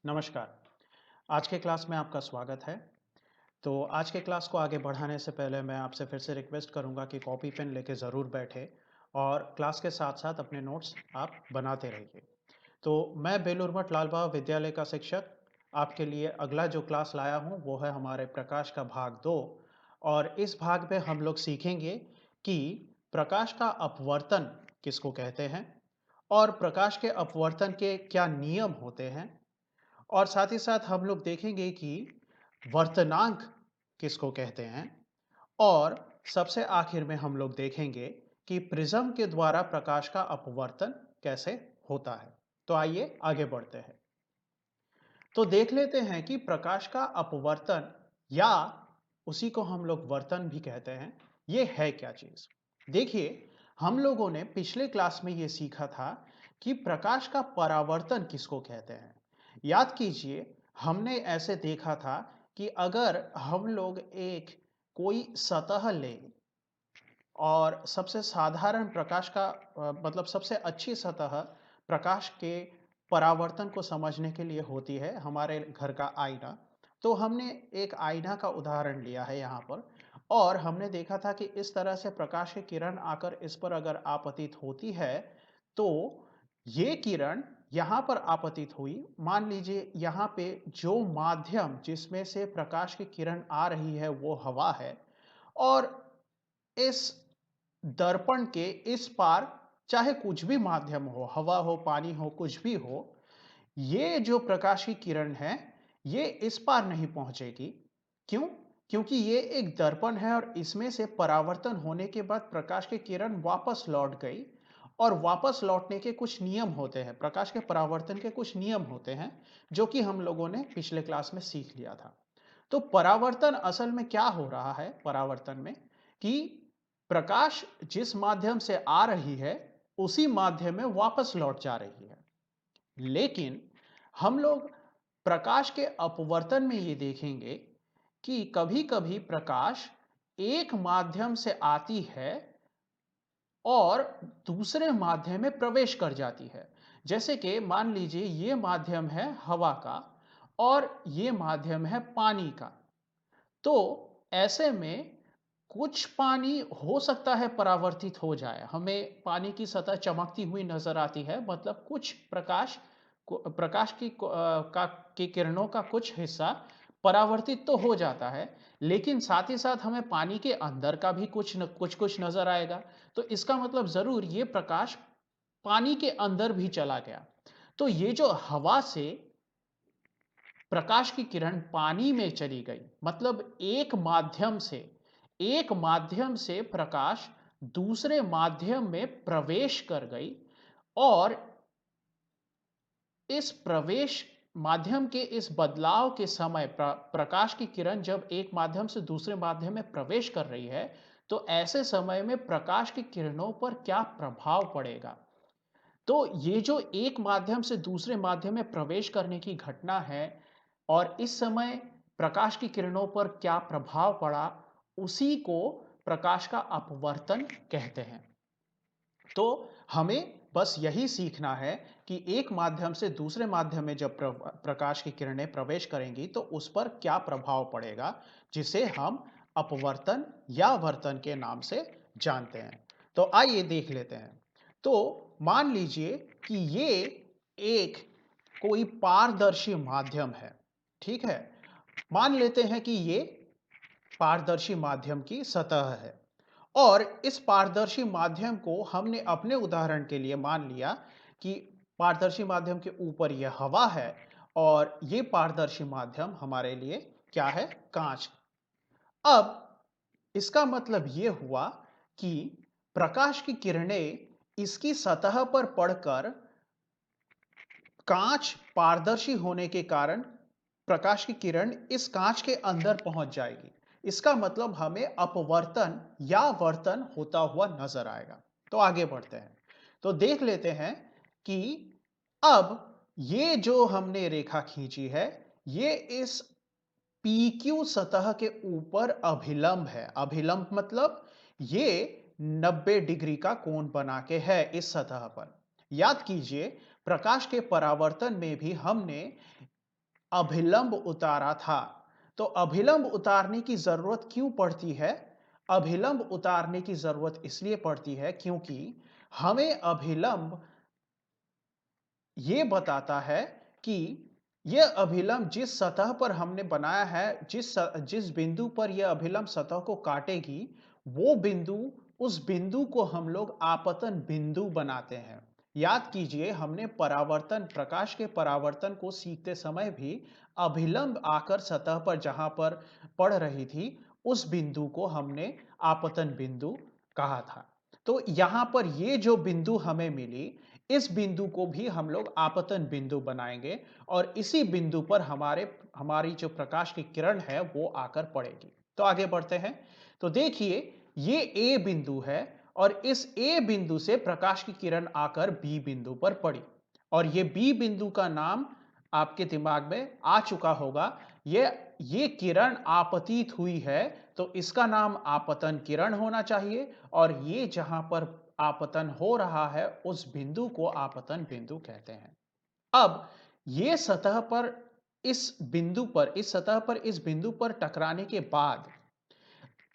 नमस्कार। आज के क्लास में आपका स्वागत है। तो आज के क्लास को आगे बढ़ाने से पहले मैं आपसे फिर से रिक्वेस्ट करूंगा कि कॉपी पेन लेके ज़रूर बैठे और क्लास के साथ-साथ अपने नोट्स आप बनाते रहिए। तो मैं बेलूर मठ लाल बहादुर विद्यालय का शिक्षक आपके लिए अगला जो क्लास लाया हूं वो है हमारे प्रकाश का भाग 2 और इस भाग में हम लोग सीखेंगे कि प्रकाश का अपवर्तन किसको कहते हैं और प्रकाश के अपवर्तन के क्या नियम होते हैं और साथ ही साथ हम लोग देखेंगे कि वर्तनांक किसको कहते हैं और सबसे आखिर में हम लोग देखेंगे कि प्रिज्म के द्वारा प्रकाश का अपवर्तन कैसे होता है। तो आइए आगे बढ़ते हैं। तो देख लेते हैं कि प्रकाश का अपवर्तन या उसी को हम लोग वर्तन भी कहते हैं, ये है क्या चीज। देखिए, हम लोगों ने पिछले क्लास में ये सीखा था कि प्रकाश का परावर्तन किसको कहते हैं। याद कीजिए, हमने ऐसे देखा था कि अगर हम लोग एक कोई सतह लें और सबसे साधारण प्रकाश का मतलब सबसे अच्छी सतह प्रकाश के परावर्तन को समझने के लिए होती है हमारे घर का आईना। तो हमने एक आईना का उदाहरण लिया है यहाँ पर और हमने देखा था कि इस तरह से प्रकाश की किरण आकर इस पर अगर आपतित होती है तो ये किरण यहाँ पर आपतित हुई। मान लीजिए यहाँ पे जो माध्यम जिसमें से प्रकाश की किरण आ रही है वो हवा है और इस दर्पण के इस पार चाहे कुछ भी माध्यम हो, हवा हो, पानी हो, कुछ भी हो, ये जो प्रकाश की किरण है, ये इस पार नहीं पहुंचेगी। क्यों? क्योंकि ये एक दर्पण है और इसमें से परावर्तन होने के बाद प्रकाश की किरण वापस लौट गई और वापस लौटने के कुछ नियम होते हैं। प्रकाश के परावर्तन के कुछ नियम होते हैं, जो कि हम लोगों ने पिछले क्लास में सीख लिया था। तो परावर्तन असल में क्या हो रहा है परावर्तन में कि प्रकाश जिस माध्यम से आ रही है उसी माध्यम में वापस लौट जा रही है। लेकिन हम लोग प्रकाश के अपवर्तन में ये देखेंगे कि कभी-कभी प्रकाश एक माध्यम से आती है और दूसरे माध्यम में प्रवेश कर जाती है। जैसे कि मान लीजिए ये माध्यम है हवा का और ये माध्यम है पानी का। तो ऐसे में कुछ पानी हो सकता है परावर्तित हो जाए, हमें पानी की सतह चमकती हुई नजर आती है, मतलब कुछ प्रकाश की किरणों का कुछ हिस्सा परावर्तित तो हो जाता है, लेकिन साथ ही साथ हमें पानी के अंदर का भी कुछ नजर आएगा। तो इसका मतलब जरूर ये प्रकाश पानी के अंदर भी चला गया। तो ये जो हवा से प्रकाश की किरण पानी में चली गई, मतलब एक माध्यम से प्रकाश दूसरे माध्यम में प्रवेश कर गई और इस प्रवेश माध्यम के इस बदलाव के समय प्रकाश की किरण जब एक माध्यम से दूसरे माध्यम में प्रवेश कर रही है, तो ऐसे समय में प्रकाश की किरणों पर क्या प्रभाव पड़ेगा। तो ये जो एक माध्यम से दूसरे माध्यम में प्रवेश करने की घटना है और इस समय प्रकाश की किरणों पर क्या प्रभाव पड़ा, उसी को प्रकाश का अपवर्तन कहते हैं। तो हमें बस यही सीखना है कि एक माध्यम से दूसरे माध्यम में जब प्रकाश की किरणें प्रवेश करेंगी तो उस पर क्या प्रभाव पड़ेगा, जिसे हम अपवर्तन या वर्तन के नाम से जानते हैं। तो आइए देख लेते हैं। तो मान लीजिए कि ये एक कोई पारदर्शी माध्यम है, ठीक है। मान लेते हैं कि ये पारदर्शी माध्यम की सतह है और इस पारदर्शी माध्यम को हमने अपने उदाहरण के लिए मान लिया कि पारदर्शी माध्यम के ऊपर यह हवा है और ये पारदर्शी माध्यम हमारे लिए क्या है, कांच। अब इसका मतलब यह हुआ कि प्रकाश की किरणें इसकी सतह पर पड़कर कांच पारदर्शी होने के कारण प्रकाश की किरण इस कांच के अंदर पहुंच जाएगी। इसका मतलब हमें अपवर्तन या वर्तन होता हुआ नजर आएगा। तो आगे बढ़ते हैं। तो देख लेते हैं कि अब ये जो हमने रेखा खींची है, ये इस PQ सतह के ऊपर अभिलंब है। अभिलंब मतलब ये 90 डिग्री का कोण बना के है इस सतह पर। याद कीजिए, प्रकाश के परावर्तन में भी हमने अभिलंब उतारा था। तो अभिलंब उतारने की जरूरत क्यों पड़ती है? अभिलंब उतारने की जरूरत इसलिए पड़ती है क्योंकि हमें अभिलंब ये बताता है कि यह अभिलंब जिस सतह पर हमने बनाया है, जिस बिंदु पर यह अभिलंब सतह को काटेगी, वो बिंदु, उस बिंदु को हम लोग आपतन बिंदु बनाते हैं। याद कीजिए, हमने परावर्तन, प्रकाश के परावर्तन को सीखते समय भी अभिलंब आकर सतह पर जहां पर पड़ रही थी, उस बिंदु को हमने आपतन बिंदु कहा था। तो यहां पर ये जो बिंदु हमें मिली, इस बिंदु को भी हम लोग आपतन बिंदु बनाएंगे और इसी बिंदु पर हमारी जो प्रकाश की किरण है वो आकर पड़ेगी। तो आगे बढ़ते हैं। तो देखिए, ये ए बिंदु है और इस ए बिंदु से प्रकाश की किरण आकर बी बिंदु पर पड़ी और ये बी बिंदु का नाम आपके दिमाग में आ चुका होगा। ये किरण आपतित हुई है तो इसका नाम आपतन किरण होना चाहिए और ये जहां पर आपतन हो रहा है उस बिंदु को आपतन बिंदु कहते हैं। अब ये सतह पर इस सतह पर इस बिंदु पर टकराने के बाद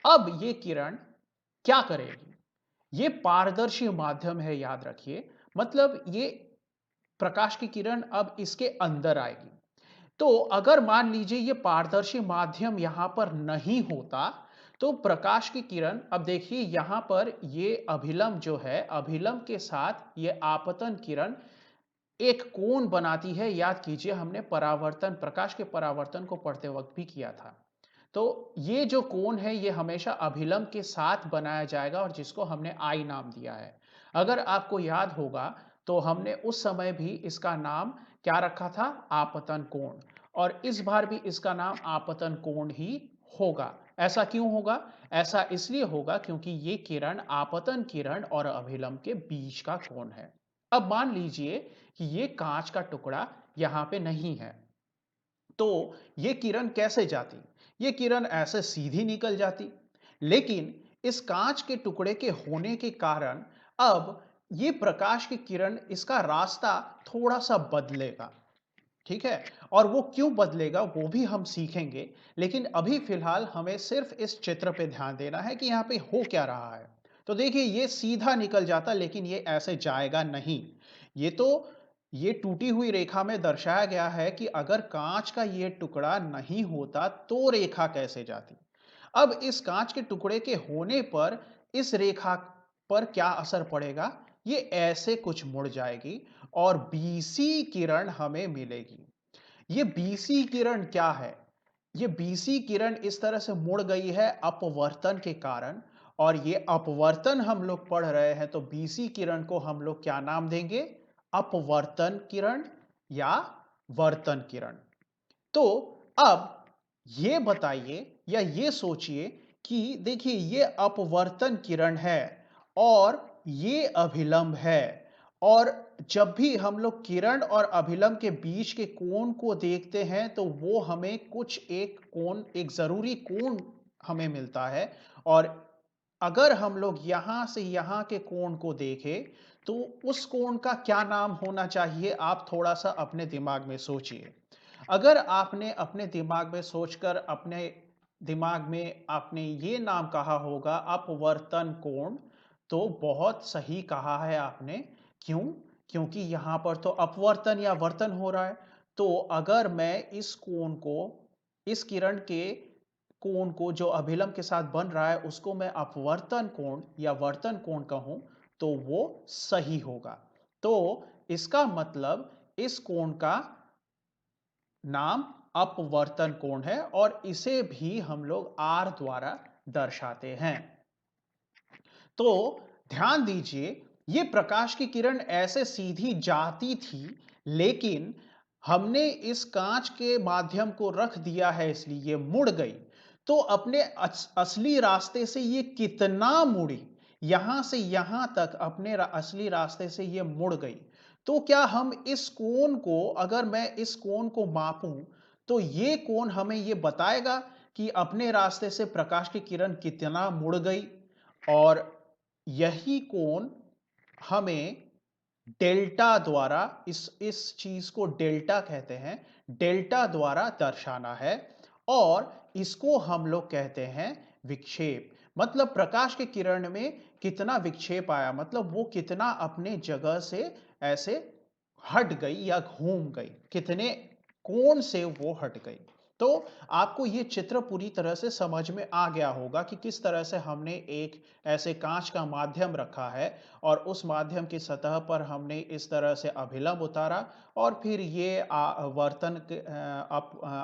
अब ये किरण क्या करेगी? ये पारदर्शी माध्यम है, याद रखिए। मतलब ये प्रकाश की किरण अब इसके अंदर आएगी। तो अगर मान लीजिए ये पारदर्शी माध्यम यहां पर नहीं होता तो प्रकाश की किरण, अब देखिए यहां पर ये अभिलंब जो है, अभिलंब के साथ ये आपतन किरण एक कोण बनाती है। याद कीजिए, हमने परावर्तन, प्रकाश के परावर्तन को पढ़ते वक्त भी किया था। तो ये जो कोण है ये हमेशा अभिलंब के साथ बनाया जाएगा और जिसको हमने आई नाम दिया है। अगर आपको याद होगा तो हमने उस समय भी इसका नाम क्या रखा था? आपतन कोण। और इस बार भी इसका नाम आपतन कोण ही होगा। ऐसा क्यों होगा? ऐसा इसलिए होगा क्योंकि ये किरण आपतन किरण और अभिलंब के बीच का कोण है। अब मान लीजिए कि ये कांच का टुकड़ा यहां पे नहीं है, तो ये किरण कैसे जाती? ये किरण ऐसे सीधी निकल जाती। लेकिन इस कांच के टुकड़े के होने के कारण अब ये प्रकाश की किरण, इसका रास्ता थोड़ा सा बदलेगा। ठीक है? और वो क्यों बदलेगा वो भी हम सीखेंगे। लेकिन अभी फिलहाल हमें सिर्फ इस चित्र पे ध्यान देना है कि यहाँ पे हो क्या रहा है। तो देखिए, ये सीधा निकल जाता लेकिन ये ऐसे जाएगा नहीं। ये तो ये टूटी हुई रेखा में दर्शाया गया है कि अगर कांच का ये टुकड़ा नहीं होता तो रेखा कैसे जाती। अब इस कांच के टुकड़े के होने पर इस रेखा पर क्या असर पड़ेगा? ये ऐसे कुछ मुड़ जाएगी और बीसी किरण हमें मिलेगी। ये बीसी किरण क्या है? ये बीसी किरण इस तरह से मुड़ गई है अपवर्तन के कारण, और ये अपवर्तन हम लोग पढ़ रहे हैं तो बीसी किरण को हम लोग क्या नाम देंगे? अपवर्तन किरण या वर्तन किरण। तो अब ये बताइए या ये सोचिए कि देखिए, ये अपवर्तन किरण है और ये अभिलंब है, और जब भी हम लोग किरण और अभिलंब के बीच के कोण को देखते हैं तो वो हमें कुछ एक कोण, एक जरूरी कोण हमें मिलता है। और अगर हम लोग यहां से यहां के कोण को देखें तो उस कोण का क्या नाम होना चाहिए? आप थोड़ा सा अपने दिमाग में सोचिए। अगर आपने अपने दिमाग में सोचकर अपने दिमाग में आपने ये नाम कहा होगा अपवर्तन कोण, तो बहुत सही कहा है आपने। क्यों? क्योंकि यहां पर तो अपवर्तन या वर्तन हो रहा है। तो अगर मैं इस कोण को, इस किरण के कोण को जो अभिलंब के साथ बन रहा है उसको मैं अपवर्तन कोण या वर्तन कोण कहूं तो वो सही होगा। तो इसका मतलब इस कोण का नाम अपवर्तन कोण है और इसे भी हम लोग आर द्वारा दर्शाते हैं। तो ध्यान दीजिए, ये प्रकाश की किरण ऐसे सीधी जाती थी, लेकिन हमने इस कांच के माध्यम को रख दिया है इसलिए ये मुड़ गई। तो अपने असली रास्ते से ये कितना मुड़ी? यहां से यहां तक अपने असली रास्ते से ये मुड़ गई। तो क्या हम इस कोण को, अगर मैं इस कोण को मापूं तो ये कोण हमें ये बताएगा कि अपने रास्ते से प्रकाश की किरण कितना मुड़ गई? और यही कोण हमें डेल्टा द्वारा, इस चीज को डेल्टा कहते हैं, डेल्टा द्वारा दर्शाना है। और इसको हम लोग कहते हैं विक्षेप। मतलब प्रकाश के किरण में कितना विक्षेप आया, मतलब वो कितना अपने जगह से ऐसे हट गई या घूम गई, कितने कोण से वो हट गई। तो आपको ये चित्र पूरी तरह से समझ में आ गया होगा कि किस तरह से हमने एक ऐसे कांच का माध्यम रखा है और उस माध्यम की सतह पर हमने इस तरह से अभिलंब उतारा और फिर ये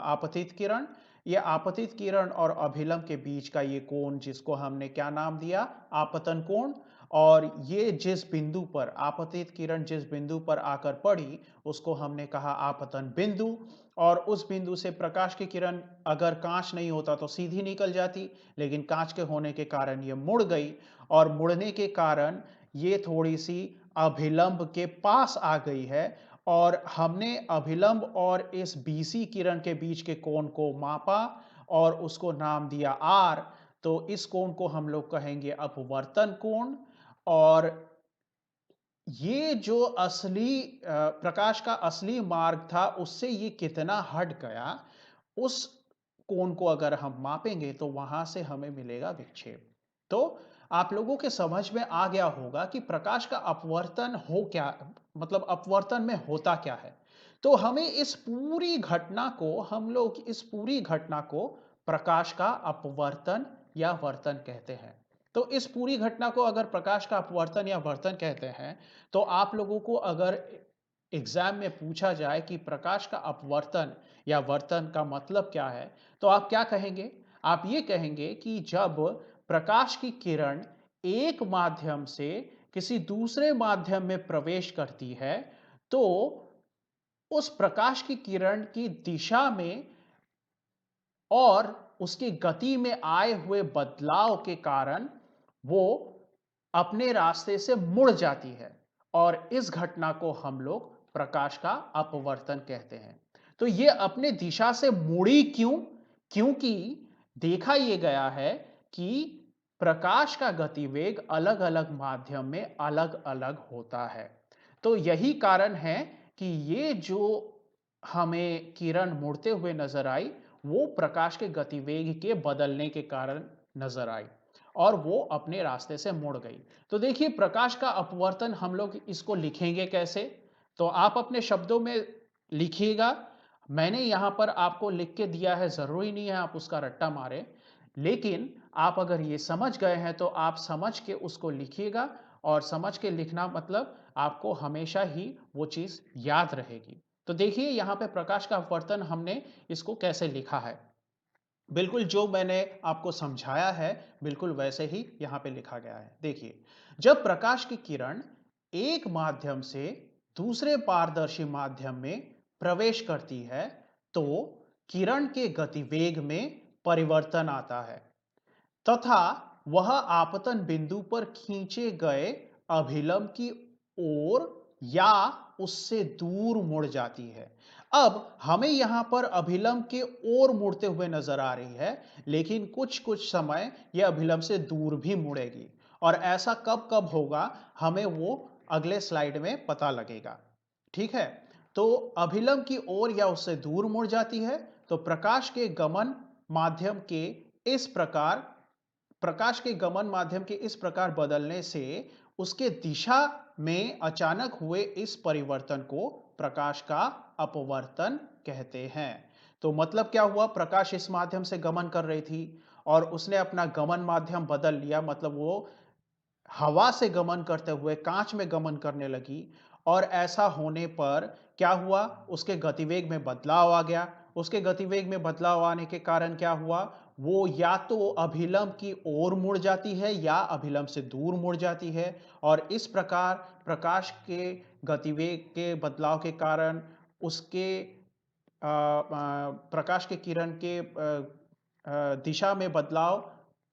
आपतित किरण, ये आपतित किरण और अभिलंब के बीच का ये कोण जिसको हमने क्या नाम दिया, आपतन कोण। और ये जिस बिंदु पर आपतित किरण जिस बिंदु पर आकर पड़ी उसको हमने कहा आपतन बिंदु। और उस बिंदु से प्रकाश की किरण अगर कांच नहीं होता तो सीधी निकल जाती, लेकिन कांच के होने के कारण ये मुड़ गई और मुड़ने के कारण ये थोड़ी सी अभिलंब के पास आ गई है। और हमने अभिलंब और इस बीसी किरण के बीच के कोण को मापा और उसको नाम दिया आर। तो इस कोण को हम लोग कहेंगे अपवर्तन कोण। और ये जो असली प्रकाश का असली मार्ग था उससे ये कितना हट गया, उस कोण को अगर हम मापेंगे तो वहां से हमें मिलेगा विक्षेप। तो आप लोगों के समझ में आ गया होगा कि प्रकाश का अपवर्तन हो क्या, मतलब अपवर्तन में होता क्या है। तो हमें इस पूरी घटना को हम लोग इस पूरी घटना को प्रकाश का अपवर्तन या वर्तन कहते हैं। तो इस पूरी घटना को अगर प्रकाश का अपवर्तन या वर्तन कहते हैं, तो आप लोगों को अगर एग्जाम में पूछा जाए कि प्रकाश का अपवर्तन या वर्तन का मतलब क्या है, तो आप क्या कहेंगे? आप ये कहेंगे कि जब प्रकाश की किरण एक माध्यम से किसी दूसरे माध्यम में प्रवेश करती है, तो उस प्रकाश की किरण की दिशा में और उसकी गति में आए हुए बदलाव के कारण वो अपने रास्ते से मुड़ जाती है। और इस घटना को हम लोग प्रकाश का अपवर्तन कहते हैं। तो ये अपने दिशा से मुड़ी क्यों? क्योंकि देखा यह गया है कि प्रकाश का गतिवेग अलग अलग माध्यम में अलग अलग होता है। तो यही कारण है कि ये जो हमें किरण मुड़ते हुए नजर आई, वो प्रकाश के गतिवेग के बदलने के कारण नजर आई और वो अपने रास्ते से मुड़ गई। तो देखिए प्रकाश का अपवर्तन हम लोग इसको लिखेंगे कैसे, तो आप अपने शब्दों में लिखिएगा। मैंने यहां पर आपको लिख के दिया है, जरूरी नहीं है आप उसका रट्टा मारे, लेकिन आप अगर ये समझ गए हैं तो आप समझ के उसको लिखिएगा। और समझ के लिखना मतलब आपको हमेशा ही वो चीज याद रहेगी। तो देखिए यहां पे प्रकाश का अपवर्तन हमने इसको कैसे लिखा है। बिल्कुल जो मैंने आपको समझाया है बिल्कुल वैसे ही यहां पे लिखा गया है। देखिए, जब प्रकाश की किरण एक माध्यम से दूसरे पारदर्शी माध्यम में प्रवेश करती है, तो किरण के गतिवेग में परिवर्तन आता है तथा वह आपतन बिंदु पर खींचे गए अभिलंब की ओर या उससे दूर मुड़ जाती है। अब हमें यहां पर अभिलंब के ओर मुड़ते हुए नजर आ रही है, लेकिन कुछ कुछ समय यह अभिलंब से दूर भी मुड़ेगी। और ऐसा कब कब होगा हमें वो अगले स्लाइड में पता लगेगा। ठीक है, तो अभिलंब की ओर या उससे दूर मुड़ जाती है। तो इस प्रकार प्रकाश के गमन माध्यम के इस प्रकार बदलने से उसके दिशा में अचानक हुए इस परिवर्तन को प्रकाश का अपवर्तन कहते हैं। तो मतलब क्या हुआ, प्रकाश इस माध्यम से गमन कर रही थी और उसने अपना गमन माध्यम बदल लिया, मतलब वो हवा से गमन करते हुए कांच में गमन करने लगी। और ऐसा होने पर क्या हुआ, उसके गतिवेग में बदलाव आ गया। उसके गतिवेग में बदलाव आने के कारण क्या हुआ, वो या तो अभिलंब की ओर मुड़ जाती है या अभिलंब से दूर मुड़ जाती है। और इस प्रकार प्रकाश के गतिवेग के बदलाव के कारण उसके प्रकाश के किरण के दिशा में बदलाव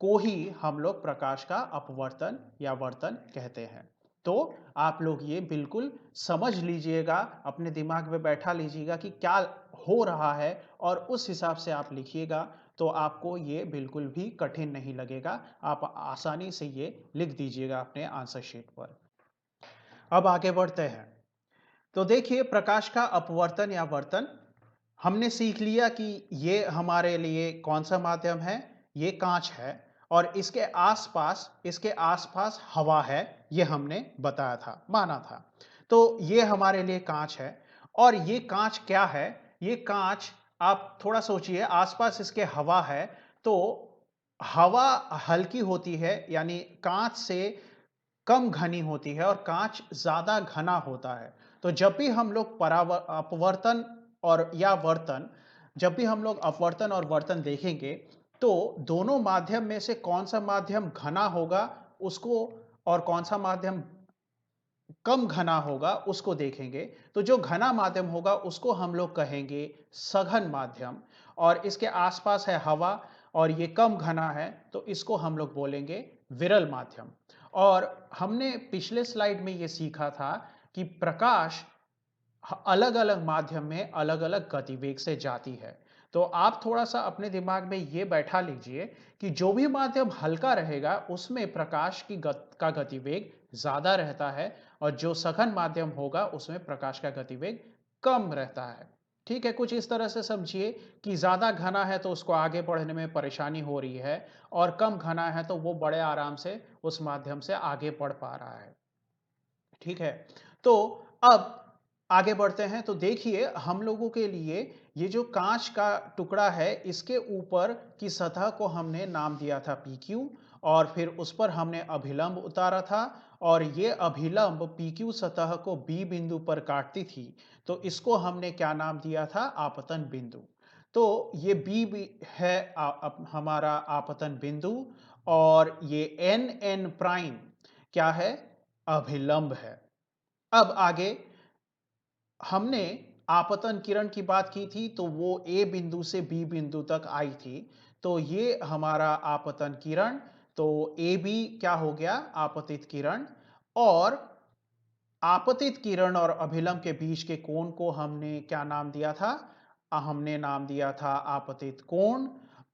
को ही हम लोग प्रकाश का अपवर्तन या वर्तन कहते हैं। तो आप लोग ये बिल्कुल समझ लीजिएगा, अपने दिमाग में बैठा लीजिएगा कि क्या हो रहा है और उस हिसाब से आप लिखिएगा। तो आपको ये बिल्कुल भी कठिन नहीं लगेगा, आप आसानी से ये लिख दीजिएगा अपने आंसर शीट पर। अब आगे बढ़ते हैं। तो देखिए प्रकाश का अपवर्तन या वर्तन हमने सीख लिया कि ये हमारे लिए कौन सा माध्यम है, ये कांच है और इसके आसपास हवा है, ये हमने बताया था, माना था। तो ये हमारे लिए कांच है और ये कांच क्या है? ये कांच, आप थोड़ा सोचिए, आसपास इसके हवा है, तो हवा हल्की होती है, यानी कांच से कम घनी होती है और कांच ज्यादा घना होता है। तो जब भी हम लोग अपवर्तन और या वर्तन जब भी हम लोग अपवर्तन और वर्तन देखेंगे, तो दोनों माध्यम में से कौन सा माध्यम घना होगा उसको, और कौन सा माध्यम कम घना होगा उसको देखेंगे। तो जो घना माध्यम होगा उसको हम लोग कहेंगे सघन माध्यम, और इसके आसपास है हवा और ये कम घना है, तो इसको हम लोग बोलेंगे विरल माध्यम। और हमने पिछले स्लाइड में ये सीखा था कि प्रकाश अलग अलग माध्यम में अलग अलग गतिवेग से जाती है। तो आप थोड़ा सा अपने दिमाग में ये बैठा लीजिए कि जो भी माध्यम हल्का रहेगा उसमें प्रकाश का गतिवेग ज्यादा रहता है, और जो सघन माध्यम होगा उसमें प्रकाश का गतिवेग कम रहता है। ठीक है, कुछ इस तरह से समझिए कि ज्यादा घना है तो उसको आगे बढ़ने में परेशानी हो रही है, और कम घना है तो वो बड़े आराम से उस माध्यम से आगे बढ़ पा रहा है। ठीक है, तो अब आगे बढ़ते हैं। तो देखिए हम लोगों के लिए ये जो कांच का टुकड़ा है, इसके ऊपर की सतह को हमने नाम दिया था PQ, और फिर उस पर हमने अभिलंब उतारा था, और ये अभिलंब PQ सतह को B बिंदु पर काटती थी, तो इसको हमने क्या नाम दिया था? आपतन बिंदु। तो ये है हमारा आपतन बिंदु, और ये NN प्राइम क्या है? अभिलंब है। अब आगे हमने आपतन किरण की बात की थी, तो वो ए बिंदु से बी बिंदु तक आई थी, तो ये हमारा आपतन किरण। तो ए बी क्या हो गया? आपतित किरण। और आपतित किरण और अभिलंब के बीच के कोण को हमने क्या नाम दिया था? हमने नाम दिया था आपतित कोण।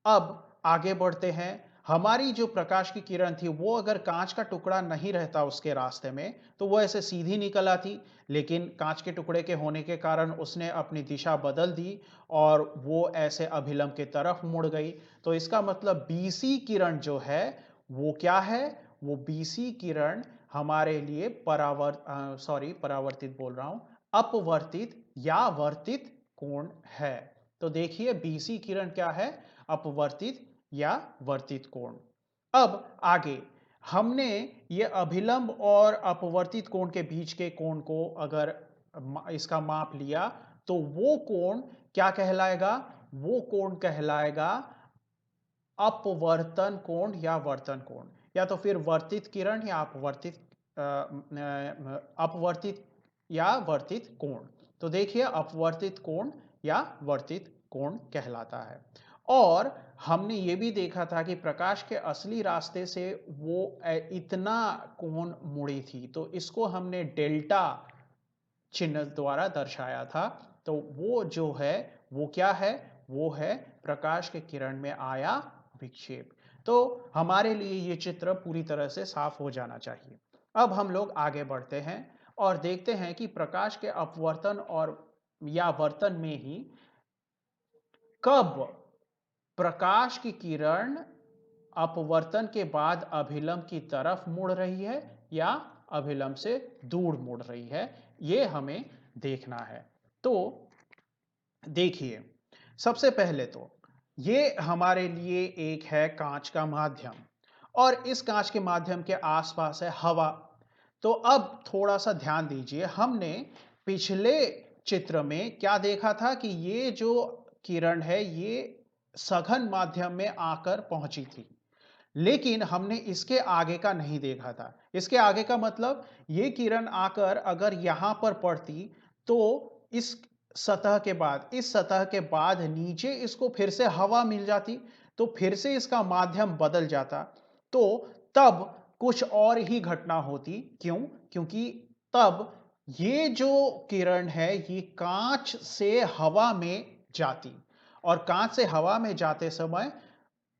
अब आगे बढ़ते हैं। हमारी जो प्रकाश की किरण थी, वो अगर कांच का टुकड़ा नहीं रहता उसके रास्ते में, तो वो ऐसे सीधी निकल आती, लेकिन कांच के टुकड़े के होने के कारण उसने अपनी दिशा बदल दी और वो ऐसे अभिलंब के तरफ मुड़ गई। तो इसका मतलब बीसी किरण जो है वो क्या है? वो बीसी किरण हमारे लिए परावर्तित बोल रहा हूं, अपवर्तित या वर्तित कोण है। तो देखिए बीसी किरण क्या है? अपवर्तित या वर्तित कोण। अब आगे हमने ये अभिलंब और अपवर्तित कोण के बीच के कोण को अगर इसका माप लिया, तो वो कोण क्या कहलाएगा? वो कोण कहलाएगा अपवर्तन कोण या वर्तन कोण, या तो फिर वर्तित किरण या अपवर्तित या वर्तित कोण। तो देखिए अपवर्तित कोण या वर्तित कोण कहलाता है। और हमने ये भी देखा था कि प्रकाश के असली रास्ते से वो इतना कोण मुड़ी थी, तो इसको हमने डेल्टा चिन्ह द्वारा दर्शाया था। तो वो जो है वो क्या है? वो है प्रकाश के किरण में आया विक्षेप। तो हमारे लिए ये चित्र पूरी तरह से साफ हो जाना चाहिए। अब हम लोग आगे बढ़ते हैं और देखते हैं कि प्रकाश के अपवर्तन और या वर्तन में ही कब प्रकाश की किरण अपवर्तन के बाद अभिलंब की तरफ मुड़ रही है या अभिलंब से दूर मुड़ रही है, यह हमें देखना है। तो देखिए सबसे पहले तो ये हमारे लिए एक है कांच का माध्यम, और इस कांच के माध्यम के आसपास है हवा। तो अब थोड़ा सा ध्यान दीजिए, हमने पिछले चित्र में क्या देखा था कि ये जो किरण है ये सघन माध्यम में आकर पहुंची थी, लेकिन हमने इसके आगे का नहीं देखा था। इसके आगे का मतलब ये किरण आकर अगर यहां पर पड़ती, तो इस इस सतह के बाद नीचे इसको फिर से हवा मिल जाती, तो फिर से इसका माध्यम बदल जाता, तो तब कुछ और ही घटना होती। क्यों? क्योंकि तब ये जो किरण है ये कांच से हवा में जाती, और कांच से हवा में जाते समय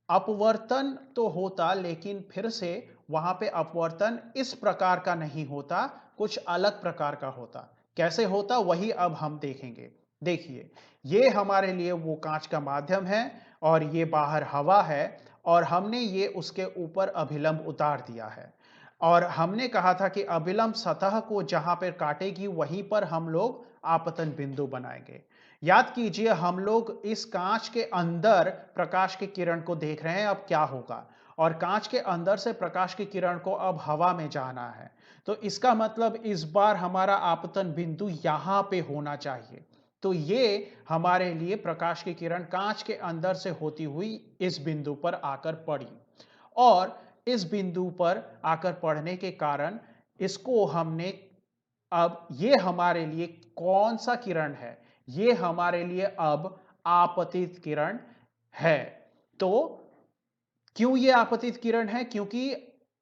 अपवर्तन तो होता, लेकिन फिर से वहां पे अपवर्तन इस प्रकार का नहीं होता, कुछ अलग प्रकार का होता। कैसे होता वही अब हम देखेंगे। देखिए, ये हमारे लिए वो कांच का माध्यम है और ये बाहर हवा है और हमने ये उसके ऊपर अभिलंब उतार दिया है। और हमने कहा था कि अभिलंब सतह को जहां पर काटेगी वहीं पर हम लोग आपतन बिंदु बनाएंगे। याद कीजिए, हम लोग इस कांच के अंदर प्रकाश की किरण को देख रहे हैं, अब क्या होगा। और कांच के अंदर से प्रकाश की किरण को अब हवा में जाना है। तो इसका मतलब इस बार हमारा आपतन बिंदु यहां पे होना चाहिए। तो ये हमारे लिए प्रकाश की किरण कांच के अंदर से होती हुई इस बिंदु पर आकर पड़ी और इस बिंदु पर आकर पड़ने के कारण इसको हमने, अब ये हमारे लिए कौन सा किरण है, ये हमारे लिए अब आपतित किरण है। तो क्यों ये आपतित किरण है? क्योंकि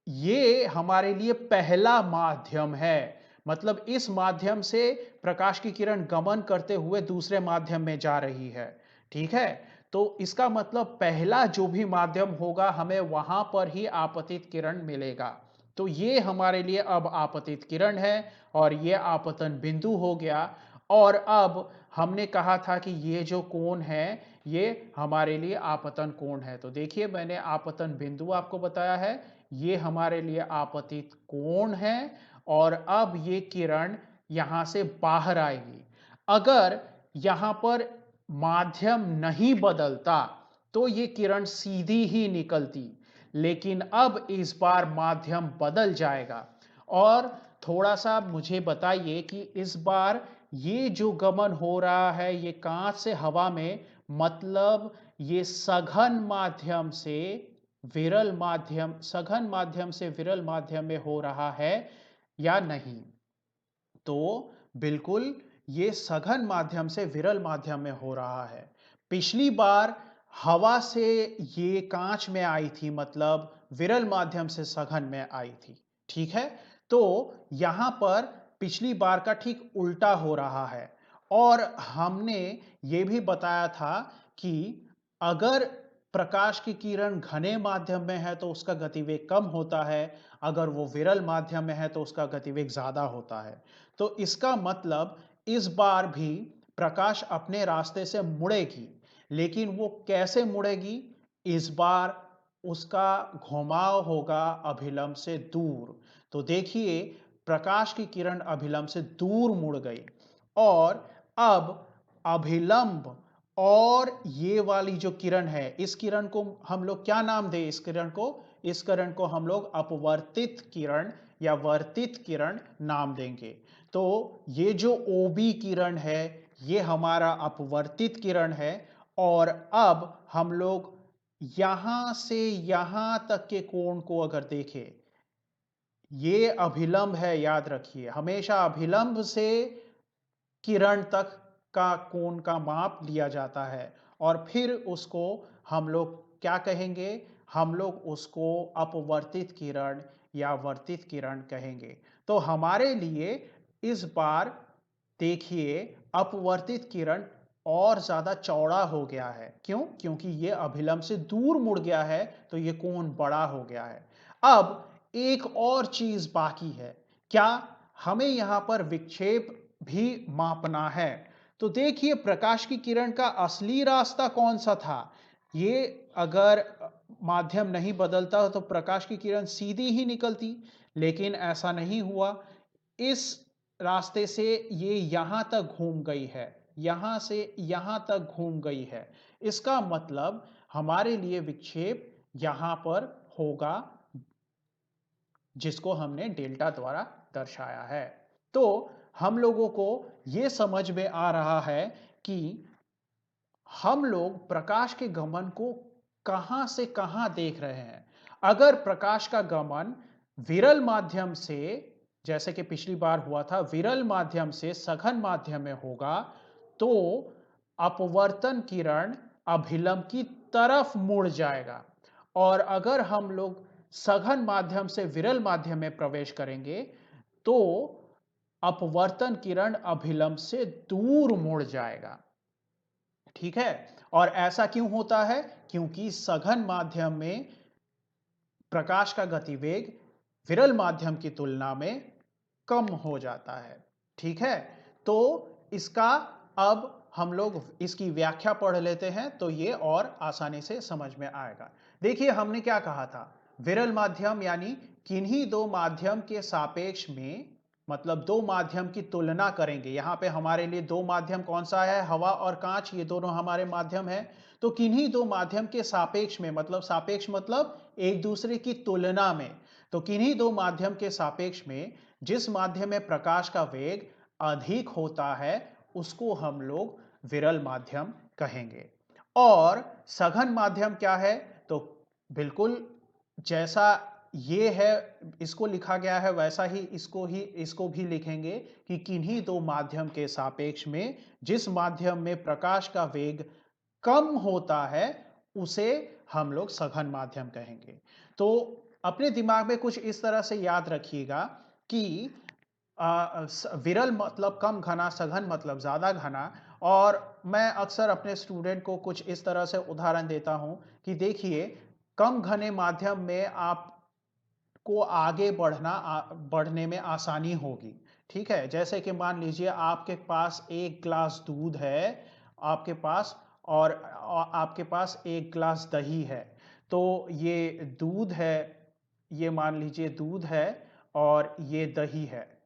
ये हमारे लिए पहला माध्यम है। मतलब इस माध्यम से प्रकाश की किरण गमन करते हुए दूसरे माध्यम में जा रही है। ठीक है, तो इसका मतलब पहला जो भी माध्यम होगा हमें वहां पर ही आपतित किरण मिलेगा। तो ये हमारे लिए अब आपतित किरण है और ये आपतन बिंदु हो गया। और अब हमने कहा था कि ये जो कोण है ये हमारे लिए आपतन कोण है। तो देखिए, मैंने आपतन बिंदु आपको बताया है, ये हमारे लिए आपतित कोण है और अब ये किरण यहां से बाहर आएगी। अगर यहां पर माध्यम नहीं बदलता तो ये किरण सीधी ही निकलती, लेकिन अब इस बार माध्यम बदल जाएगा। और थोड़ा सा मुझे बताइए कि इस बार ये जो गमन हो रहा है ये कांच से हवा में, मतलब ये सघन माध्यम से विरल माध्यम में हो रहा है या नहीं। तो बिल्कुल ये सघन माध्यम से विरल माध्यम में हो रहा है। पिछली बार हवा से ये कांच में आई थी, मतलब विरल माध्यम से सघन में आई थी। ठीक है, तो यहां पर पिछली बार का ठीक उल्टा हो रहा है। और हमने ये भी बताया था कि अगर प्रकाश की किरण घने माध्यम में है तो उसका गतिवेग कम होता है, अगर वो विरल माध्यम में है तो उसका गतिवेग ज्यादा होता है। तो इसका मतलब इस बार भी प्रकाश अपने रास्ते से मुड़ेगी, लेकिन वो कैसे मुड़ेगी? इस बार उसका घुमाव होगा अभिलंब से दूर। तो देखिए, प्रकाश की किरण अभिलंब से दूर मुड़ गई और अब अभिलंब और ये वाली जो किरण है, इस किरण को हम लोग क्या नाम दें? इस किरण को हम लोग अपवर्तित किरण या वर्तित किरण नाम देंगे। तो ये जो ओबी किरण है ये हमारा अपवर्तित किरण है। और अब हम लोग यहां से यहां तक के कोण को अगर देखें, ये अभिलंब है, याद रखिए हमेशा अभिलंब से किरण तक का कोण का माप लिया जाता है और फिर उसको हम लोग क्या कहेंगे? हम लोग उसको अपवर्तित किरण या वर्तित किरण कहेंगे। तो हमारे लिए इस बार देखिए, अपवर्तित किरण और ज्यादा चौड़ा हो गया है। क्यों? क्योंकि ये अभिलंब से दूर मुड़ गया है, तो ये कोण बड़ा हो गया है। अब एक और चीज बाकी है। क्या? हमें यहां पर विक्षेप भी मापना है। तो देखिए, प्रकाश की किरण का असली रास्ता कौन सा था? ये अगर माध्यम नहीं बदलता तो प्रकाश की किरण सीधी ही निकलती, लेकिन ऐसा नहीं हुआ। इस रास्ते से ये यहां तक घूम गई है, यहां से यहां तक घूम गई है। इसका मतलब हमारे लिए विक्षेप यहां पर होगा, जिसको हमने डेल्टा द्वारा दर्शाया है। तो हम लोगों को यह समझ में आ रहा है कि हम लोग प्रकाश के गमन को कहां से कहां देख रहे हैं। अगर प्रकाश का गमन विरल माध्यम से, जैसे कि पिछली बार हुआ था, विरल माध्यम से सघन माध्यम में होगा, तो अपवर्तन किरण अभिलंब की तरफ मुड़ जाएगा। और अगर हम लोग सघन माध्यम से विरल माध्यम में प्रवेश करेंगे तो अपवर्तन किरण अभिलंब से दूर मुड़ जाएगा। ठीक है, और ऐसा क्यों होता है? क्योंकि सघन माध्यम में प्रकाश का गतिवेग विरल माध्यम की तुलना में कम हो जाता है। ठीक है, तो इसका अब हम लोग इसकी व्याख्या पढ़ लेते हैं तो ये और आसानी से समझ में आएगा। देखिए हमने क्या कहा था, विरल माध्यम यानी किन्हीं दो माध्यम के सापेक्ष में, मतलब दो माध्यम की तुलना करेंगे। यहां पे हमारे लिए दो माध्यम कौन सा है, हवा और कांच, ये दोनों हमारे माध्यम है। तो किन्हीं दो माध्यम के सापेक्ष में, मतलब सापेक्ष मतलब एक दूसरे की तुलना में, तो किन्हीं दो माध्यम के सापेक्ष में जिस माध्यम में प्रकाश का वेग अधिक होता है उसको हम लोग विरल माध्यम कहेंगे। और सघन माध्यम क्या है, तो बिल्कुल जैसा ये है इसको लिखा गया है वैसा ही इसको भी लिखेंगे कि किन्हीं दो माध्यम के सापेक्ष में जिस माध्यम में प्रकाश का वेग कम होता है उसे हम लोग सघन माध्यम कहेंगे। तो अपने दिमाग में कुछ इस तरह से याद रखिएगा कि विरल मतलब कम घना, सघन मतलब ज्यादा घना। और मैं अक्सर अपने स्टूडेंट को कुछ इस तरह से उदाहरण देता हूं कि देखिए, कम घने माध्यम में आपको आगे बढ़ने में आसानी होगी। ठीक है, जैसे कि मान लीजिए आपके पास एक गिलास दूध है, आपके पास, और आपके पास एक गिलास दही है। तो ये दूध है, ये मान लीजिए दूध है और ये दही है।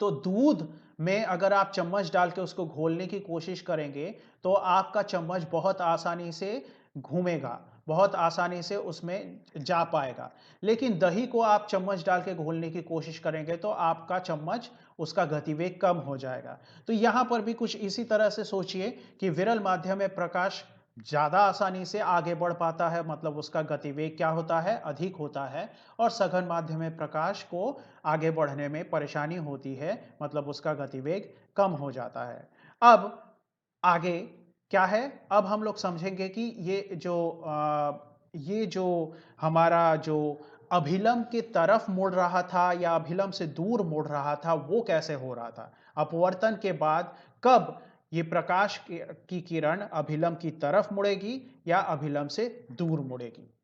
तो दूध में अगर आप चम्मच डाल के उसको घोलने की कोशिश करेंगे तो आपका चम्मच बहुत आसानी से घूमेगा, बहुत आसानी से उसमें जा पाएगा। लेकिन दही को आप चम्मच डाल के घोलने की कोशिश करेंगे तो आपका चम्मच, उसका गतिवेग कम हो जाएगा। तो यहां पर भी कुछ इसी तरह से सोचिए कि विरल माध्यम में प्रकाश ज्यादा आसानी से आगे बढ़ पाता है, मतलब उसका गतिवेग क्या होता है, अधिक होता है। और सघन माध्यम में प्रकाश को आगे बढ़ने में परेशानी होती है, मतलब उसका गतिवेग कम हो जाता है। अब आगे क्या है, अब हम लोग समझेंगे कि ये जो हमारा जो अभिलंब की तरफ मुड़ रहा था या अभिलंब से दूर मुड़ रहा था वो कैसे हो रहा था। अपवर्तन के बाद कब ये प्रकाश की किरण अभिलंब की तरफ मुड़ेगी या अभिलंब से दूर मुड़ेगी।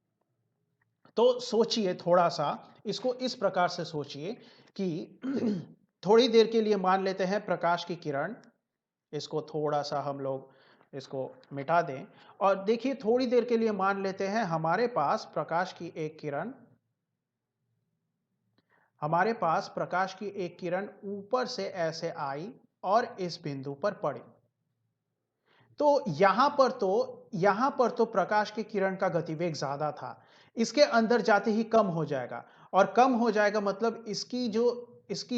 तो सोचिए थोड़ा सा, इसको इस प्रकार से सोचिए कि थोड़ी देर के लिए मान लेते हैं प्रकाश की किरण, इसको थोड़ा सा हम लोग इसको मिटा दें। और देखिए थोड़ी देर के लिए मान लेते हैं हमारे पास प्रकाश की एक किरण, हमारे पास प्रकाश की एक किरण ऊपर से ऐसे आई और इस बिंदु पर पड़ी। तो यहां पर तो प्रकाश की किरण का गतिवेग ज्यादा था, इसके अंदर जाते ही कम हो जाएगा। और कम हो जाएगा मतलब इसकी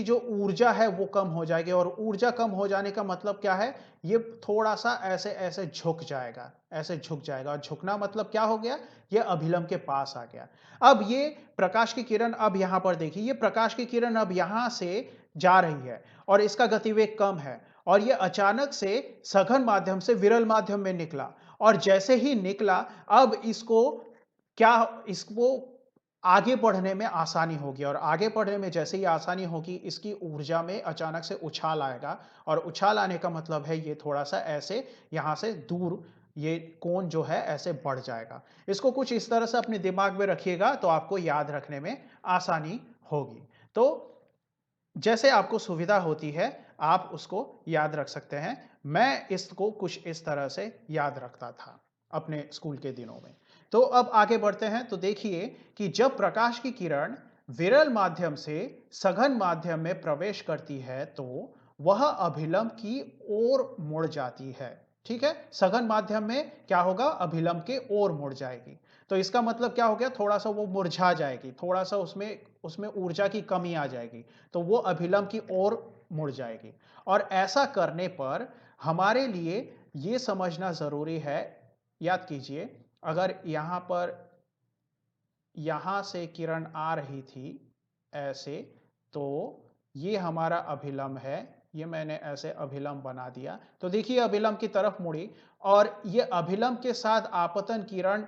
जो ऊर्जा है वो कम हो जाएगी। और ऊर्जा कम हो जाने का मतलब क्या है, ये थोड़ा सा ऐसे ऐसे झुक जाएगा, ऐसे झुक जाएगा। और झुकना मतलब क्या हो गया, ये अभिलंब के पास आ गया। अब ये प्रकाश की किरण, अब यहां पर देखिए, ये प्रकाश की किरण अब यहां से जा रही है और इसका गतिवेग कम है। और ये अचानक से सघन माध्यम से विरल माध्यम में निकला। और जैसे ही निकला, अब इसको आगे बढ़ने में आसानी होगी। और आगे बढ़ने में जैसे ही आसानी होगी, इसकी ऊर्जा में अचानक से उछाल आएगा। और उछाल आने का मतलब है ये थोड़ा सा ऐसे यहां से दूर, ये कोण जो है ऐसे बढ़ जाएगा। इसको कुछ इस तरह से अपने दिमाग में रखिएगा तो आपको याद रखने में आसानी होगी। तो जैसे आपको सुविधा होती है आप उसको याद रख सकते हैं। मैं इसको कुछ इस तरह से याद रखता था अपने स्कूल के दिनों में। तो अब आगे बढ़ते हैं। तो देखिए कि जब प्रकाश की किरण विरल माध्यम से सघन माध्यम में प्रवेश करती है तो वह अभिलंब की ओर मुड़ जाती है। ठीक है, सघन माध्यम में क्या होगा, अभिलंब के ओर मुड़ जाएगी। तो इसका मतलब क्या हो गया, थोड़ा सा वो मुरझा जाएगी, थोड़ा सा उसमें उसमें ऊर्जा की कमी आ जाएगी, तो वो अभिलंब की ओर मुड़ जाएगी। और ऐसा करने पर हमारे लिए ये समझना जरूरी है, याद कीजिए, अगर यहां पर, यहां से किरण आ रही थी ऐसे, तो ये हमारा अभिलंब है, ये मैंने ऐसे अभिलंब बना दिया। तो देखिए अभिलंब की तरफ मुड़ी। और ये अभिलंब के साथ आपतन किरण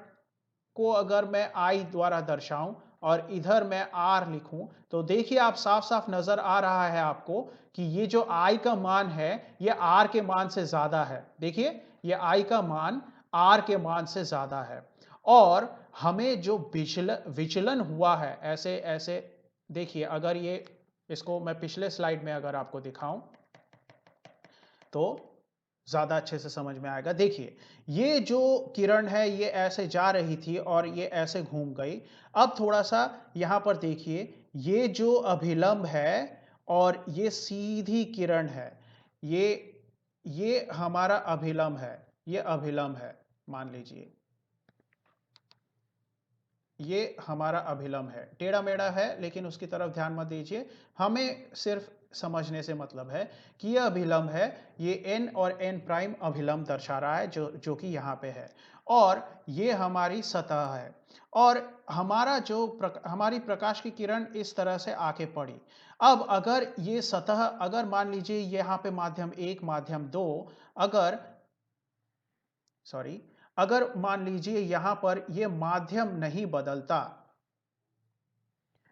को अगर मैं आई द्वारा दर्शाऊं और इधर मैं आर लिखूं, तो देखिए आप साफ साफ नजर आ रहा है आपको कि ये जो आई का मान है ये आर के मान से ज्यादा है। देखिए ये आई का मान आर के मान से ज्यादा है। और हमें जो विचलन हुआ है ऐसे ऐसे, देखिए अगर ये, इसको मैं पिछले स्लाइड में अगर आपको दिखाऊं तो ज़्यादा अच्छे से समझ में आएगा। देखिए, ये जो किरण है ये ऐसे जा रही थी और ये ऐसे घूम गई। अब थोड़ा-सा यहाँ पर देखिए, ये जो अभिलंब है और ये सीधी किरण है, ये हमारा अभिलंब है, ये अभिलंब है, मान लीजिए। ये हमारा अभिलंब है, टेढ़ा-मेढ़ा है लेकिन उसकी तरफ ध्यान मत दीजिए। हमें सिर्फ समझने से मतलब है कि यह अभिलंब है, ये n और n प्राइम अभिलंब दर्शा रहा है जो कि यहाँ पे है और ये हमारी सतह है और हमारी प्रकाश की किरण इस तरह से आके पड़ी। अब अगर ये सतह, अगर मान लीजिए यहाँ पे माध्यम 1, माध्यम 2, अगर सॉरी अगर मान लीजिए यहां पर यह माध्यम नहीं बदलता,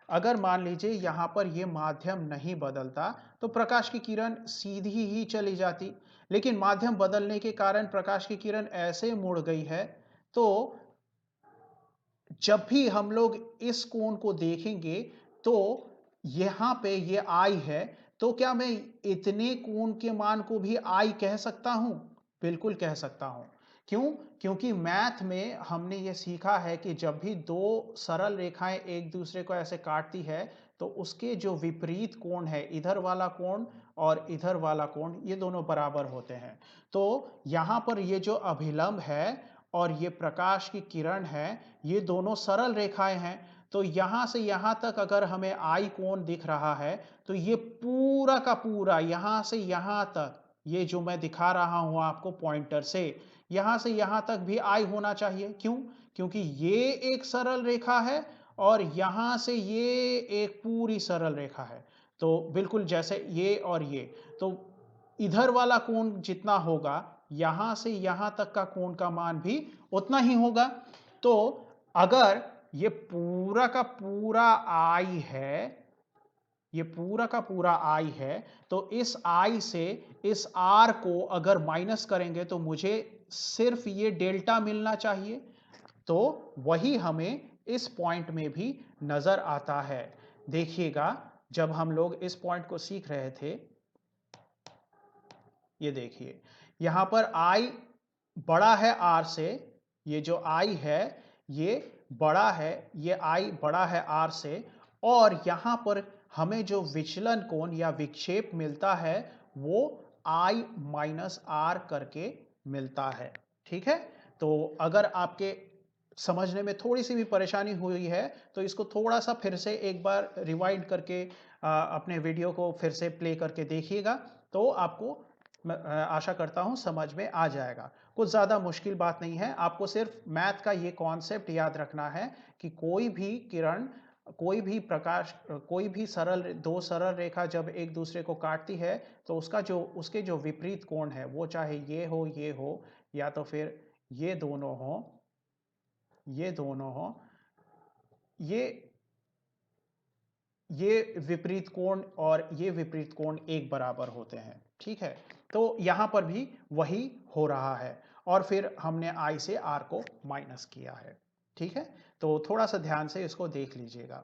अगर मान लीजिए यहां पर यह माध्यम नहीं बदलता तो प्रकाश की किरण सीधी ही चली जाती, लेकिन माध्यम बदलने के कारण प्रकाश की किरण ऐसे मुड़ गई है। तो जब भी हम लोग इस कोण को देखेंगे तो यहां पे ये आई है, तो क्या मैं इतने कोण के मान को भी आई कह सकता हूं? बिल्कुल कह सकता हूं। क्यों? क्योंकि मैथ में हमने ये सीखा है कि जब भी दो सरल रेखाएं एक दूसरे को ऐसे काटती है तो उसके जो विपरीत कोण है, इधर वाला कोण और इधर वाला कोण, ये दोनों बराबर होते हैं। तो यहां पर ये जो अभिलंब है और ये प्रकाश की किरण है, ये दोनों सरल रेखाएं हैं। तो यहां से यहां तक अगर हमें आई कोण दिख रहा है तो ये पूरा का पूरा यहां से यहां तक, ये जो मैं दिखा रहा हूं आपको पॉइंटर से, यहां से यहां तक भी आई होना चाहिए। क्यों? क्योंकि ये एक सरल रेखा है और यहां से ये एक पूरी सरल रेखा है। तो बिल्कुल जैसे ये और ये, तो इधर वाला कोण जितना होगा, यहां से यहां तक का कोण का मान भी उतना ही होगा। तो अगर ये पूरा का पूरा आई है, ये पूरा का पूरा आई है, तो इस आई से इस आर को अगर माइनस करेंगे तो मुझे सिर्फ ये डेल्टा मिलना चाहिए। तो वही हमें इस पॉइंट में भी नजर आता है। देखिएगा, जब हम लोग इस पॉइंट को सीख रहे थे, ये देखिए यहां पर आई बड़ा है आर से, ये जो आई है ये बड़ा है, ये आई बड़ा है आर से, और यहां पर हमें जो विचलन कोण या विक्षेप मिलता है वो आई माइनस आर करके मिलता है। ठीक है? तो अगर आपके समझने में थोड़ी सी भी परेशानी हुई है तो इसको थोड़ा सा फिर से एक बार रिवाइंड करके अपने वीडियो को फिर से प्ले करके देखिएगा, तो आपको मैं आशा करता हूं समझ में आ जाएगा। कुछ ज़्यादा मुश्किल बात नहीं है, आपको सिर्फ मैथ का ये कॉन्सेप्ट याद रखना है कि कोई भी किरण, कोई भी प्रकाश, कोई भी दो सरल रेखा जब एक दूसरे को काटती है तो उसके जो विपरीत कोण है, वो चाहे ये हो या तो फिर ये दोनों हो, ये दोनों हो, ये ये विपरीत कोण और ये विपरीत कोण एक बराबर होते हैं। ठीक है? तो यहां पर भी वही हो रहा है और फिर हमने आई से आर को माइनस किया है। ठीक है? तो थोड़ा सा ध्यान से इसको देख लीजिएगा।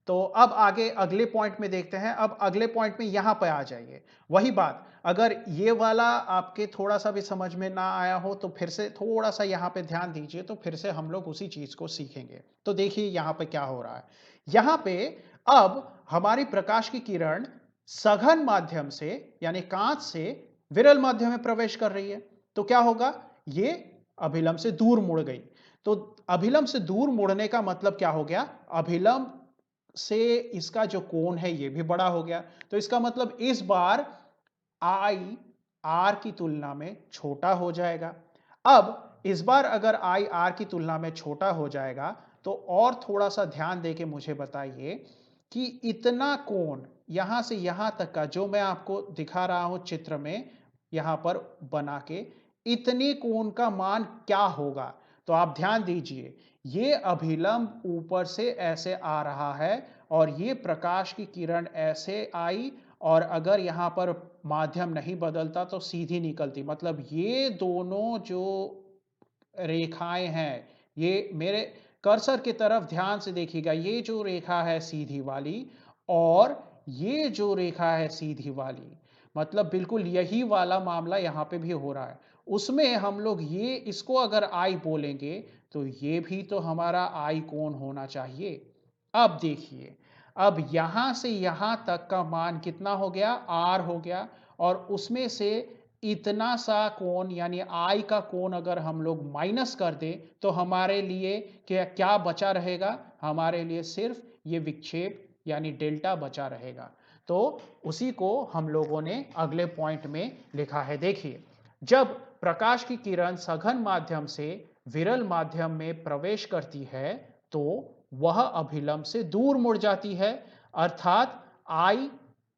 तो अब आगे अगले पॉइंट में देखते हैं। अब अगले पॉइंट में यहां पर आ जाइए। वही बात, अगर ये वाला आपके थोड़ा सा भी समझ में ना आया हो तो फिर से थोड़ा सा यहां पे ध्यान दीजिए, तो फिर से हम लोग उसी चीज को सीखेंगे। तो देखिए यहां पे क्या हो रहा है। यहां पे अब हमारी प्रकाश की किरण सघन माध्यम से यानी कांच से विरल माध्यम में प्रवेश कर रही है। तो क्या होगा? ये अभिलंब से दूर मुड़ गई। तो अभिलंब से दूर मुड़ने का मतलब क्या हो गया? अभिलंब से इसका जो कोण है ये भी बड़ा हो गया। तो इसका मतलब इस बार आई आर की तुलना में छोटा हो जाएगा। अब इस बार अगर आई आर की तुलना में छोटा हो जाएगा तो और थोड़ा सा ध्यान देके मुझे बताइए कि इतना कोण यहां से यहां तक का जो मैं आपको दिखा रहा हूं चित्र में यहां पर बना के, इतने कोण का मान क्या होगा? तो आप ध्यान दीजिए, ये अभिलंब ऊपर से ऐसे आ रहा है और ये प्रकाश की किरण ऐसे आई, और अगर यहां पर माध्यम नहीं बदलता तो सीधी निकलती। मतलब ये दोनों जो रेखाएं हैं, ये मेरे कर्सर की तरफ ध्यान से देखिएगा, ये जो रेखा है सीधी वाली और ये जो रेखा है सीधी वाली, मतलब बिल्कुल यही वाला मामला यहाँ पे भी हो रहा है। उसमें हम लोग ये इसको अगर आई बोलेंगे तो ये भी तो हमारा आई कोण होना चाहिए। अब देखिए, अब यहां से यहां तक का मान कितना हो गया, आर हो गया, और उसमें से इतना सा कोण यानी आई का कोण अगर हम लोग माइनस कर दें तो हमारे लिए क्या क्या बचा रहेगा, हमारे लिए सिर्फ ये विक्षेप यानी डेल्टा बचा रहेगा। तो उसी को हम लोगों ने अगले पॉइंट में लिखा है। देखिए, जब प्रकाश की किरण सघन माध्यम से विरल माध्यम में प्रवेश करती है तो वह अभिलंब से दूर मुड़ जाती है, अर्थात आई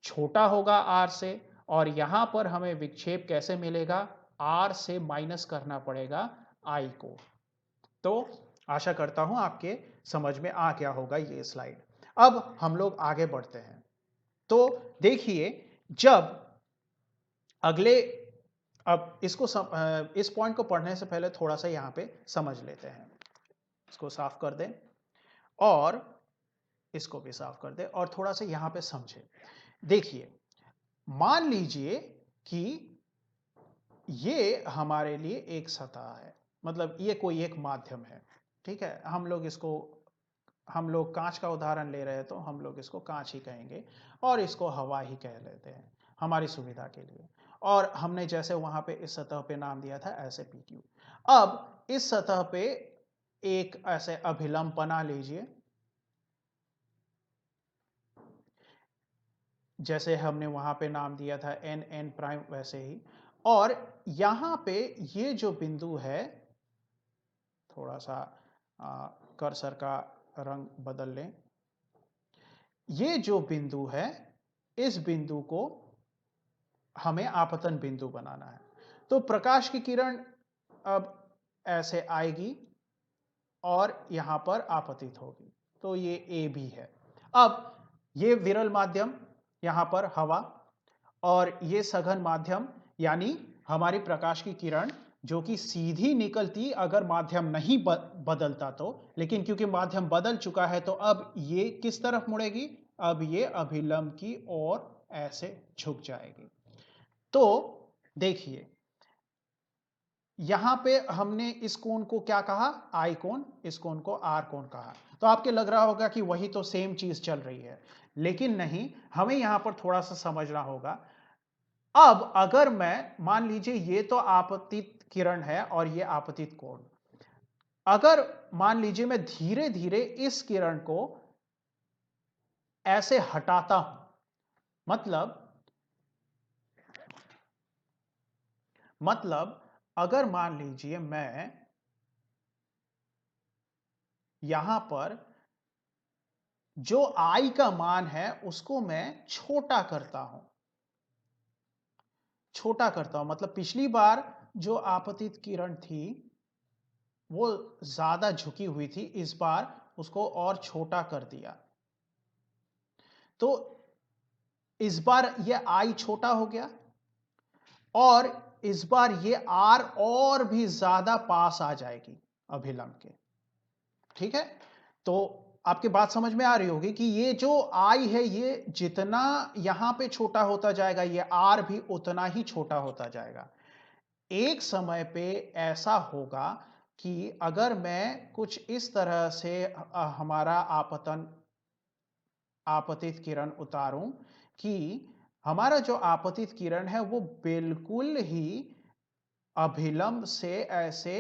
छोटा होगा आर से, और यहां पर हमें विक्षेप कैसे मिलेगा, आर से माइनस करना पड़ेगा आई को। तो आशा करता हूं आपके समझ में आ गया होगा ये स्लाइड। अब हम लोग आगे बढ़ते हैं। तो देखिए, जब अगले अब इस पॉइंट को पढ़ने से पहले थोड़ा सा यहां पे समझ लेते हैं। इसको साफ कर दें और इसको भी साफ कर दें और थोड़ा सा यहां पे समझें। देखिए, मान लीजिए कि ये हमारे लिए एक सतह है, मतलब ये कोई एक माध्यम है, ठीक है। हम लोग कांच का उदाहरण ले रहे हैं तो हम लोग इसको कांच ही कहेंगे और इसको हवा ही कह लेते हैं हमारी सुविधा के लिए। और हमने जैसे वहां पे इस सतह पे नाम दिया था ऐसे पी क्यू। अब इस सतह पे एक ऐसे अभिलंब बना लीजिए, जैसे हमने वहां पे नाम दिया था एन एन प्राइम, वैसे ही। और यहां पे ये जो बिंदु है, थोड़ा सा कर्सर का रंग बदल लें, ये जो बिंदु है, इस बिंदु को हमें आपतन बिंदु बनाना है। तो प्रकाश की किरण अब ऐसे आएगी और यहां पर आपतित होगी, तो ये ए भी है। अब ये विरल माध्यम, यहां पर हवा, और ये सघन माध्यम यानी हमारी प्रकाश की किरण जो कि सीधी निकलती अगर माध्यम नहीं बदलता तो, लेकिन क्योंकि माध्यम बदल चुका है तो अब ये किस तरफ मुड़ेगी, अब ये अभिलंब की ओर ऐसे झुक जाएगी। तो देखिए, यहां पे हमने इस कोण को क्या कहा, आई कोण, इस कोण को आर कोण कहा। तो आपके लग रहा होगा कि वही तो सेम चीज चल रही है, लेकिन नहीं, हमें यहां पर थोड़ा सा समझना होगा। अब अगर मैं मान लीजिए ये तो आपतित किरण है और ये आपतित कोण, अगर मान लीजिए मैं धीरे धीरे इस किरण को ऐसे हटाता हूं, मतलब अगर मान लीजिए मैं यहां पर जो आई का मान है उसको मैं छोटा करता हूं, मतलब पिछली बार जो आपतित किरण थी वो ज्यादा झुकी हुई थी, इस बार उसको और छोटा कर दिया, तो इस बार ये आई छोटा हो गया और इस बार ये आर और भी ज्यादा पास आ जाएगी अभिलंब के, ठीक है। तो आपकी बात समझ में आ रही होगी कि ये जो आई है ये जितना यहां पे छोटा होता जाएगा ये आर भी उतना ही छोटा होता जाएगा। एक समय पे ऐसा होगा कि अगर मैं कुछ इस तरह से हमारा आपतित किरण उतारूं कि हमारा जो आपतित किरण है वो बिल्कुल ही अभिलंब से ऐसे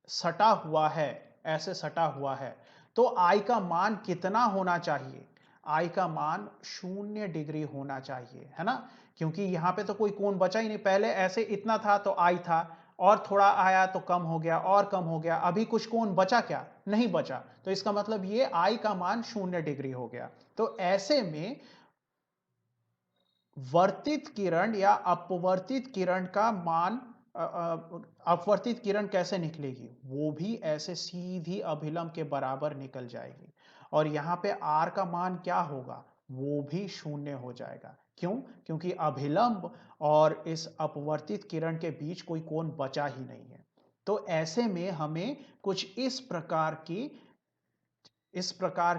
सटा हुआ है, ऐसे सटा हुआ है, तो आई का मान कितना होना चाहिए, आई का मान 0 डिग्री होना चाहिए, है ना। क्योंकि यहां पे तो कोई कोण बचा ही नहीं, पहले ऐसे इतना था तो आई था, और थोड़ा आया तो कम हो गया और कम हो गया, अभी कुछ कोण बचा क्या, नहीं बचा, तो इसका मतलब ये आई का मान 0 डिग्री हो गया। तो ऐसे में वर्तित किरण या अपवर्तित किरण का मान, अपवर्तित किरण कैसे निकलेगी, वो भी ऐसे सीधी अभिलंब के बराबर निकल जाएगी, और यहां पे आर का मान क्या होगा, वो भी 0 हो जाएगा। क्यों, क्योंकि अभिलंब और इस अपवर्तित किरण के बीच कोई कोण बचा ही नहीं है। तो ऐसे में हमें कुछ इस प्रकार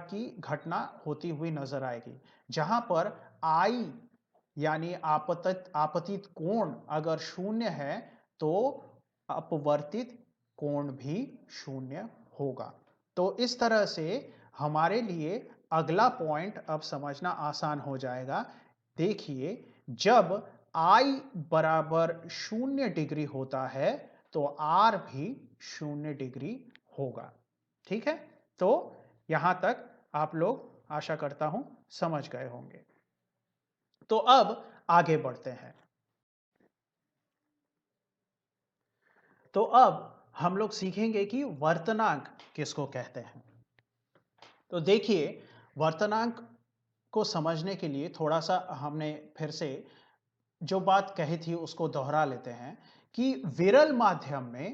की घटना होती हुई नजर आएगी, जहां पर आई यानी आपतित कोण अगर शून्य है तो अपवर्तित कोण भी शून्य होगा। तो इस तरह से हमारे लिए अगला पॉइंट अब समझना आसान हो जाएगा। देखिए, जब I बराबर 0 डिग्री होता है तो R भी 0 डिग्री होगा। ठीक है, तो यहां तक आप लोग आशा करता हूं समझ गए होंगे। तो अब आगे बढ़ते हैं। तो अब हम लोग सीखेंगे कि वर्तनांक किसको कहते हैं। तो देखिए, वर्तनांक को समझने के लिए थोड़ा सा हमने फिर से जो बात कही थी उसको दोहरा लेते हैं कि विरल माध्यम में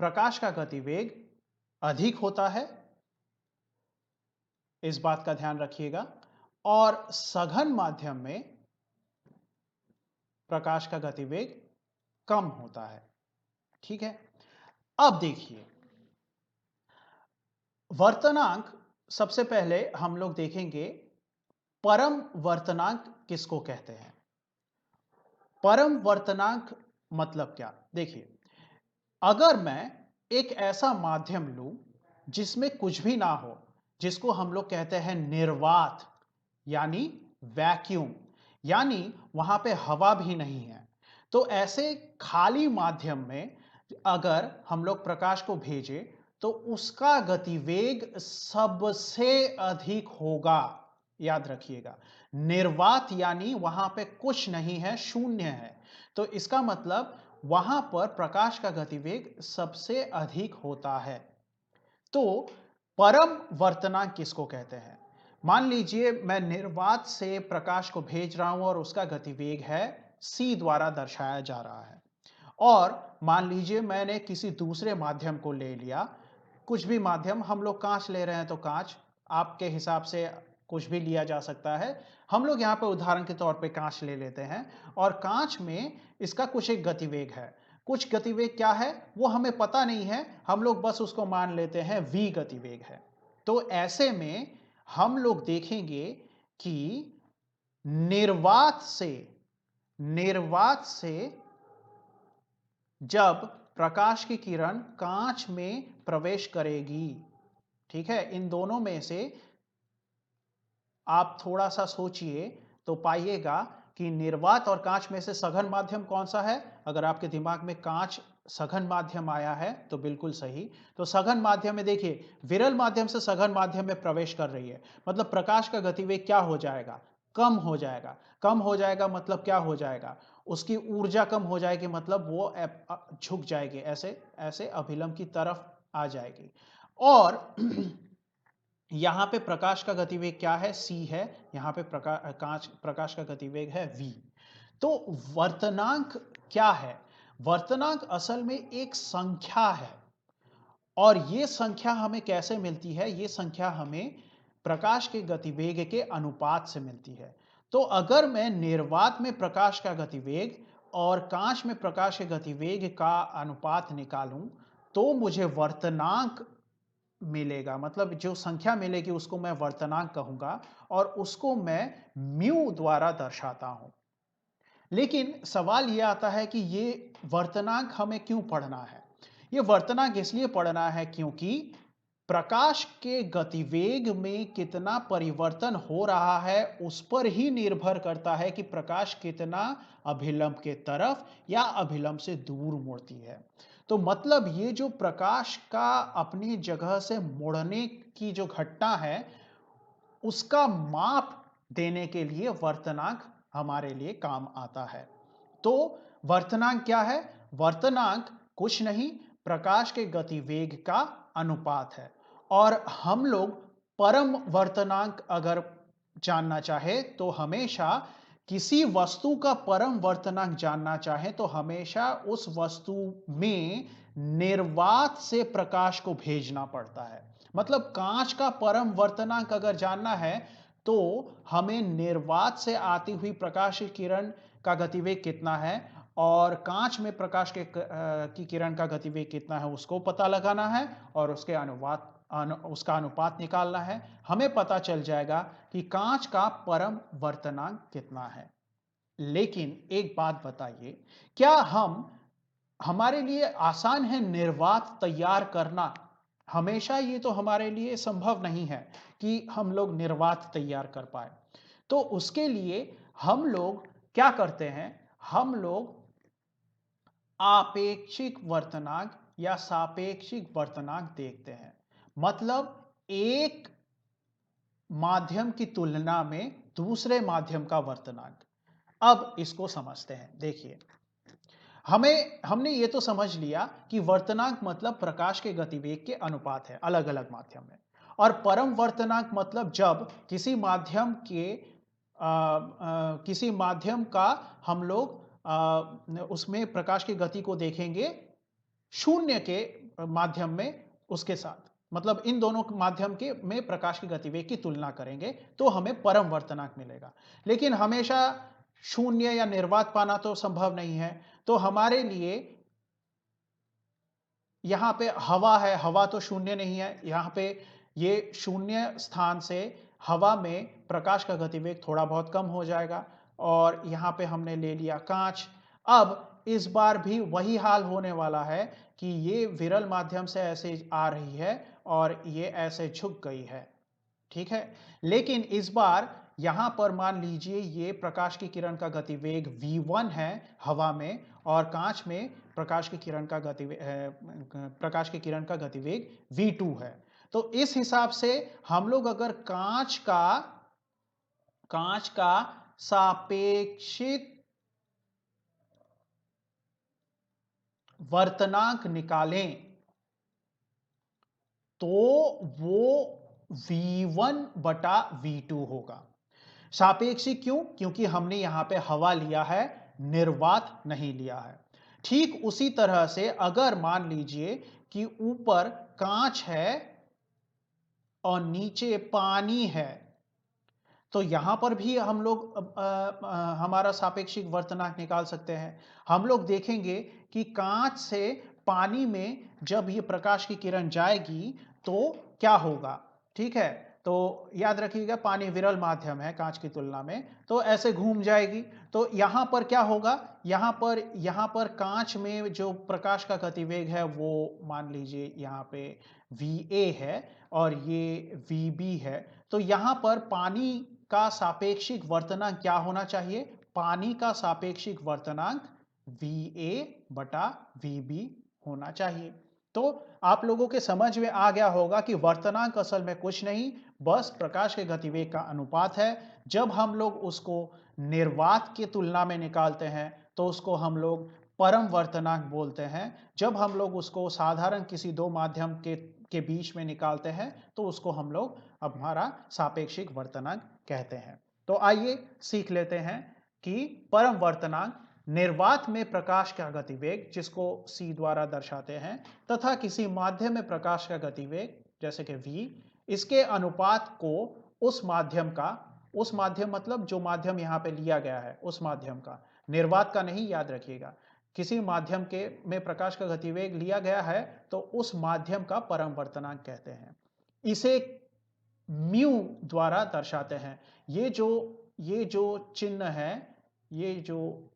प्रकाश का गतिवेग अधिक होता है, इस बात का ध्यान रखिएगा, और सघन माध्यम में प्रकाश का गतिवेग कम होता है। ठीक है, अब देखिए वर्तनांक, सबसे पहले हम लोग देखेंगे परम वर्तनांक किसको कहते हैं। परम वर्तनांक मतलब क्या? देखिए, अगर मैं एक ऐसा माध्यम लूं जिसमें कुछ भी ना हो, जिसको हम लोग कहते हैं निर्वात यानी वैक्यूम, यानी वहां पे हवा भी नहीं है, तो ऐसे खाली माध्यम में अगर हम लोग प्रकाश को भेजें तो उसका गतिवेग सबसे अधिक होगा। याद रखिएगा, निर्वात यानी वहां पे कुछ नहीं है, शून्य है, तो इसका मतलब वहां पर प्रकाश का गतिवेग सबसे अधिक होता है। तो परम वर्तनांक किसको कहते हैं? मान लीजिए मैं निर्वात से प्रकाश को भेज रहा हूं और उसका गतिवेग है c द्वारा दर्शाया जा रहा है, और मान लीजिए मैंने किसी दूसरे माध्यम को ले लिया, कुछ भी माध्यम, हम लोग कांच ले रहे हैं तो कांच, आपके हिसाब से कुछ भी लिया जा सकता है, हम लोग यहां पे उदाहरण के तौर पे कांच ले लेते हैं, और कांच में इसका कुछ एक गतिवेग है, कुछ गतिवेग क्या है वो हमें पता नहीं है, हम लोग बस उसको मान लेते हैं v गतिवेग है। तो ऐसे में हम लोग देखेंगे कि निर्वात से जब प्रकाश की किरण कांच में प्रवेश करेगी, ठीक है, इन दोनों में से आप थोड़ा सा सोचिए तो पाइएगा कि निर्वात और कांच में से सघन माध्यम कौन सा है। अगर आपके दिमाग में कांच सघन माध्यम आया है तो बिल्कुल सही। तो सघन माध्यम में देखिए, विरल माध्यम से सघन माध्यम में प्रवेश कर रही है, मतलब प्रकाश का गतिवेग क्या हो जाएगा? कम हो जाएगा। कम हो जाएगा मतलब क्या हो जाएगा? उसकी ऊर्जा कम हो जाएगी, मतलब वो झुक जाएगी, ऐसे ऐसे अभिलंब की तरफ आ जाएगी। और यहां पे प्रकाश का गतिवेग क्या है? c है। यहां पे प्रकाश का गतिवेग है v। तो वर्तनांक क्या है? वर्तनांक असल में एक संख्या है, और ये संख्या हमें कैसे मिलती है? ये संख्या हमें प्रकाश के गतिवेग के अनुपात से मिलती है। तो अगर मैं निर्वात में प्रकाश का गतिवेग और कांच में प्रकाश के गतिवेग का अनुपात निकालूं तो मुझे वर्तनांक मिलेगा, मतलब जो संख्या मिलेगी उसको मैं वर्तनांक कहूंगा, और उसको मैं म्यू द्वारा दर्शाता हूं। लेकिन सवाल यह आता है कि ये वर्तनांक हमें क्यों पढ़ना है? ये वर्तनांक इसलिए पढ़ना है क्योंकि प्रकाश के गतिवेग में कितना परिवर्तन हो रहा है उस पर ही निर्भर करता है कि प्रकाश कितना अभिलंब के तरफ या अभिलंब से दूर मुड़ती है। तो मतलब ये जो प्रकाश का अपनी जगह से मुड़ने की जो घटना है उसका माप देने के लिए वर्तनांक हमारे लिए काम आता है। तो वर्तनांक क्या है? वर्तनांक कुछ नहीं, प्रकाश के गतिवेग का अनुपात है। और हम लोग परम वर्तनांक अगर जानना चाहे तो हमेशा किसी वस्तु का परम वर्तनांक जानना चाहे तो हमेशा उस वस्तु में निर्वात से प्रकाश को भेजना पड़ता है। मतलब कांच का परम वर्तनांक अगर जानना है तो हमें निर्वात से आती हुई प्रकाश की किरण का गतिवेग कितना है और कांच में प्रकाश की किरण का गतिवेग कितना है उसको पता लगाना है और उसका अनुपात निकालना है। हमें पता चल जाएगा कि कांच का परम वर्तनांक कितना है। लेकिन एक बात बताइए, क्या हमारे लिए आसान है निर्वात तैयार करना? हमेशा ये तो हमारे लिए संभव नहीं है कि हम लोग निर्वात तैयार कर पाए। तो उसके लिए हम लोग क्या करते हैं? हम लोग आपेक्षिक वर्तनांक या सापेक्षिक वर्तनांक देखते हैं। मतलब एक माध्यम की तुलना में दूसरे माध्यम का वर्तनांक। अब इसको समझते हैं। देखिए, हमने ये तो समझ लिया कि वर्तनांक मतलब प्रकाश के गतिवेग के अनुपात है अलग अलग माध्यम में। और परम वर्तनांक मतलब जब किसी माध्यम का हम लोग उसमें प्रकाश की गति को देखेंगे शून्य के माध्यम में उसके साथ, मतलब इन दोनों माध्यम के में प्रकाश की गतिवेग की तुलना करेंगे तो हमें परम वर्तनांक मिलेगा। लेकिन हमेशा शून्य या निर्वात पाना तो संभव नहीं है। तो हमारे लिए यहां पे हवा है, हवा तो शून्य नहीं है। यहां पे ये शून्य स्थान से हवा में प्रकाश का गतिवेग थोड़ा बहुत कम हो जाएगा। और यहां पे हमने ले लिया कांच। अब इस बार भी वही हाल होने वाला है कि ये विरल माध्यम से ऐसे आ रही है और ये ऐसे झुक गई है, ठीक है। लेकिन इस बार यहां पर मान लीजिए ये प्रकाश की किरण का गतिवेग v1 है हवा में, और कांच में प्रकाश की किरण का गतिवेग v2 है। तो इस हिसाब से हम लोग अगर कांच का सापेक्षिक वर्तनांक निकालें तो वो v1 बटा v2 होगा। सापेक्षिक क्यों? क्योंकि हमने यहां पे हवा लिया है, निर्वात नहीं लिया है। ठीक उसी तरह से अगर मान लीजिए कि ऊपर कांच है और नीचे पानी है, तो यहां पर भी हम लोग हमारा सापेक्षिक वर्तनांक निकाल सकते हैं। हम लोग देखेंगे कि कांच से पानी में जब ये प्रकाश की किरण जाएगी तो क्या होगा, ठीक है। तो याद रखिएगा पानी विरल माध्यम है कांच की तुलना में, तो ऐसे घूम जाएगी। तो यहां पर क्या होगा, यहां पर कांच में जो प्रकाश का गतिवेग है वो मान लीजिए यहां पे va है और ये vb है। तो यहां पर पानी का सापेक्षिक वर्तनांक क्या होना चाहिए? पानी का सापेक्षिक वर्तनांक Va बटा Vb होना चाहिए। तो आप लोगों के समझ में आ गया होगा कि वर्तनांक असल में कुछ नहीं, बस प्रकाश के गतिवेग का अनुपात है। जब हम लोग उसको निर्वात की तुलना में निकालते हैं तो उसको हम लोग परम वर्तनांक बोलते हैं। जब हम लोग उसको साधारण किसी दो माध्यम के बीच में निकालते हैं तो उसको हम लोग हमारा सापेक्षिक वर्तनांक कहते हैं। तो आइए सीख लेते हैं कि परम वर्तनांक निर्वात में प्रकाश का गतिवेग, जिसको c द्वारा दर्शाते हैं, तथा किसी माध्यम में प्रकाश का गतिवेग जैसे कि v, इसके अनुपात को उस माध्यम मतलब जो माध्यम यहां पे लिया गया है उस माध्यम का, निर्वात का नहीं, याद रखिएगा। किसी माध्यम के में प्रकाश का गतिवेग लिया गया है तो उस माध्यम का परम वर्तनांक कहते हैं। इसे म्यू द्वारा दर्शाते हैं। ये जो चिन्ह है, ये जो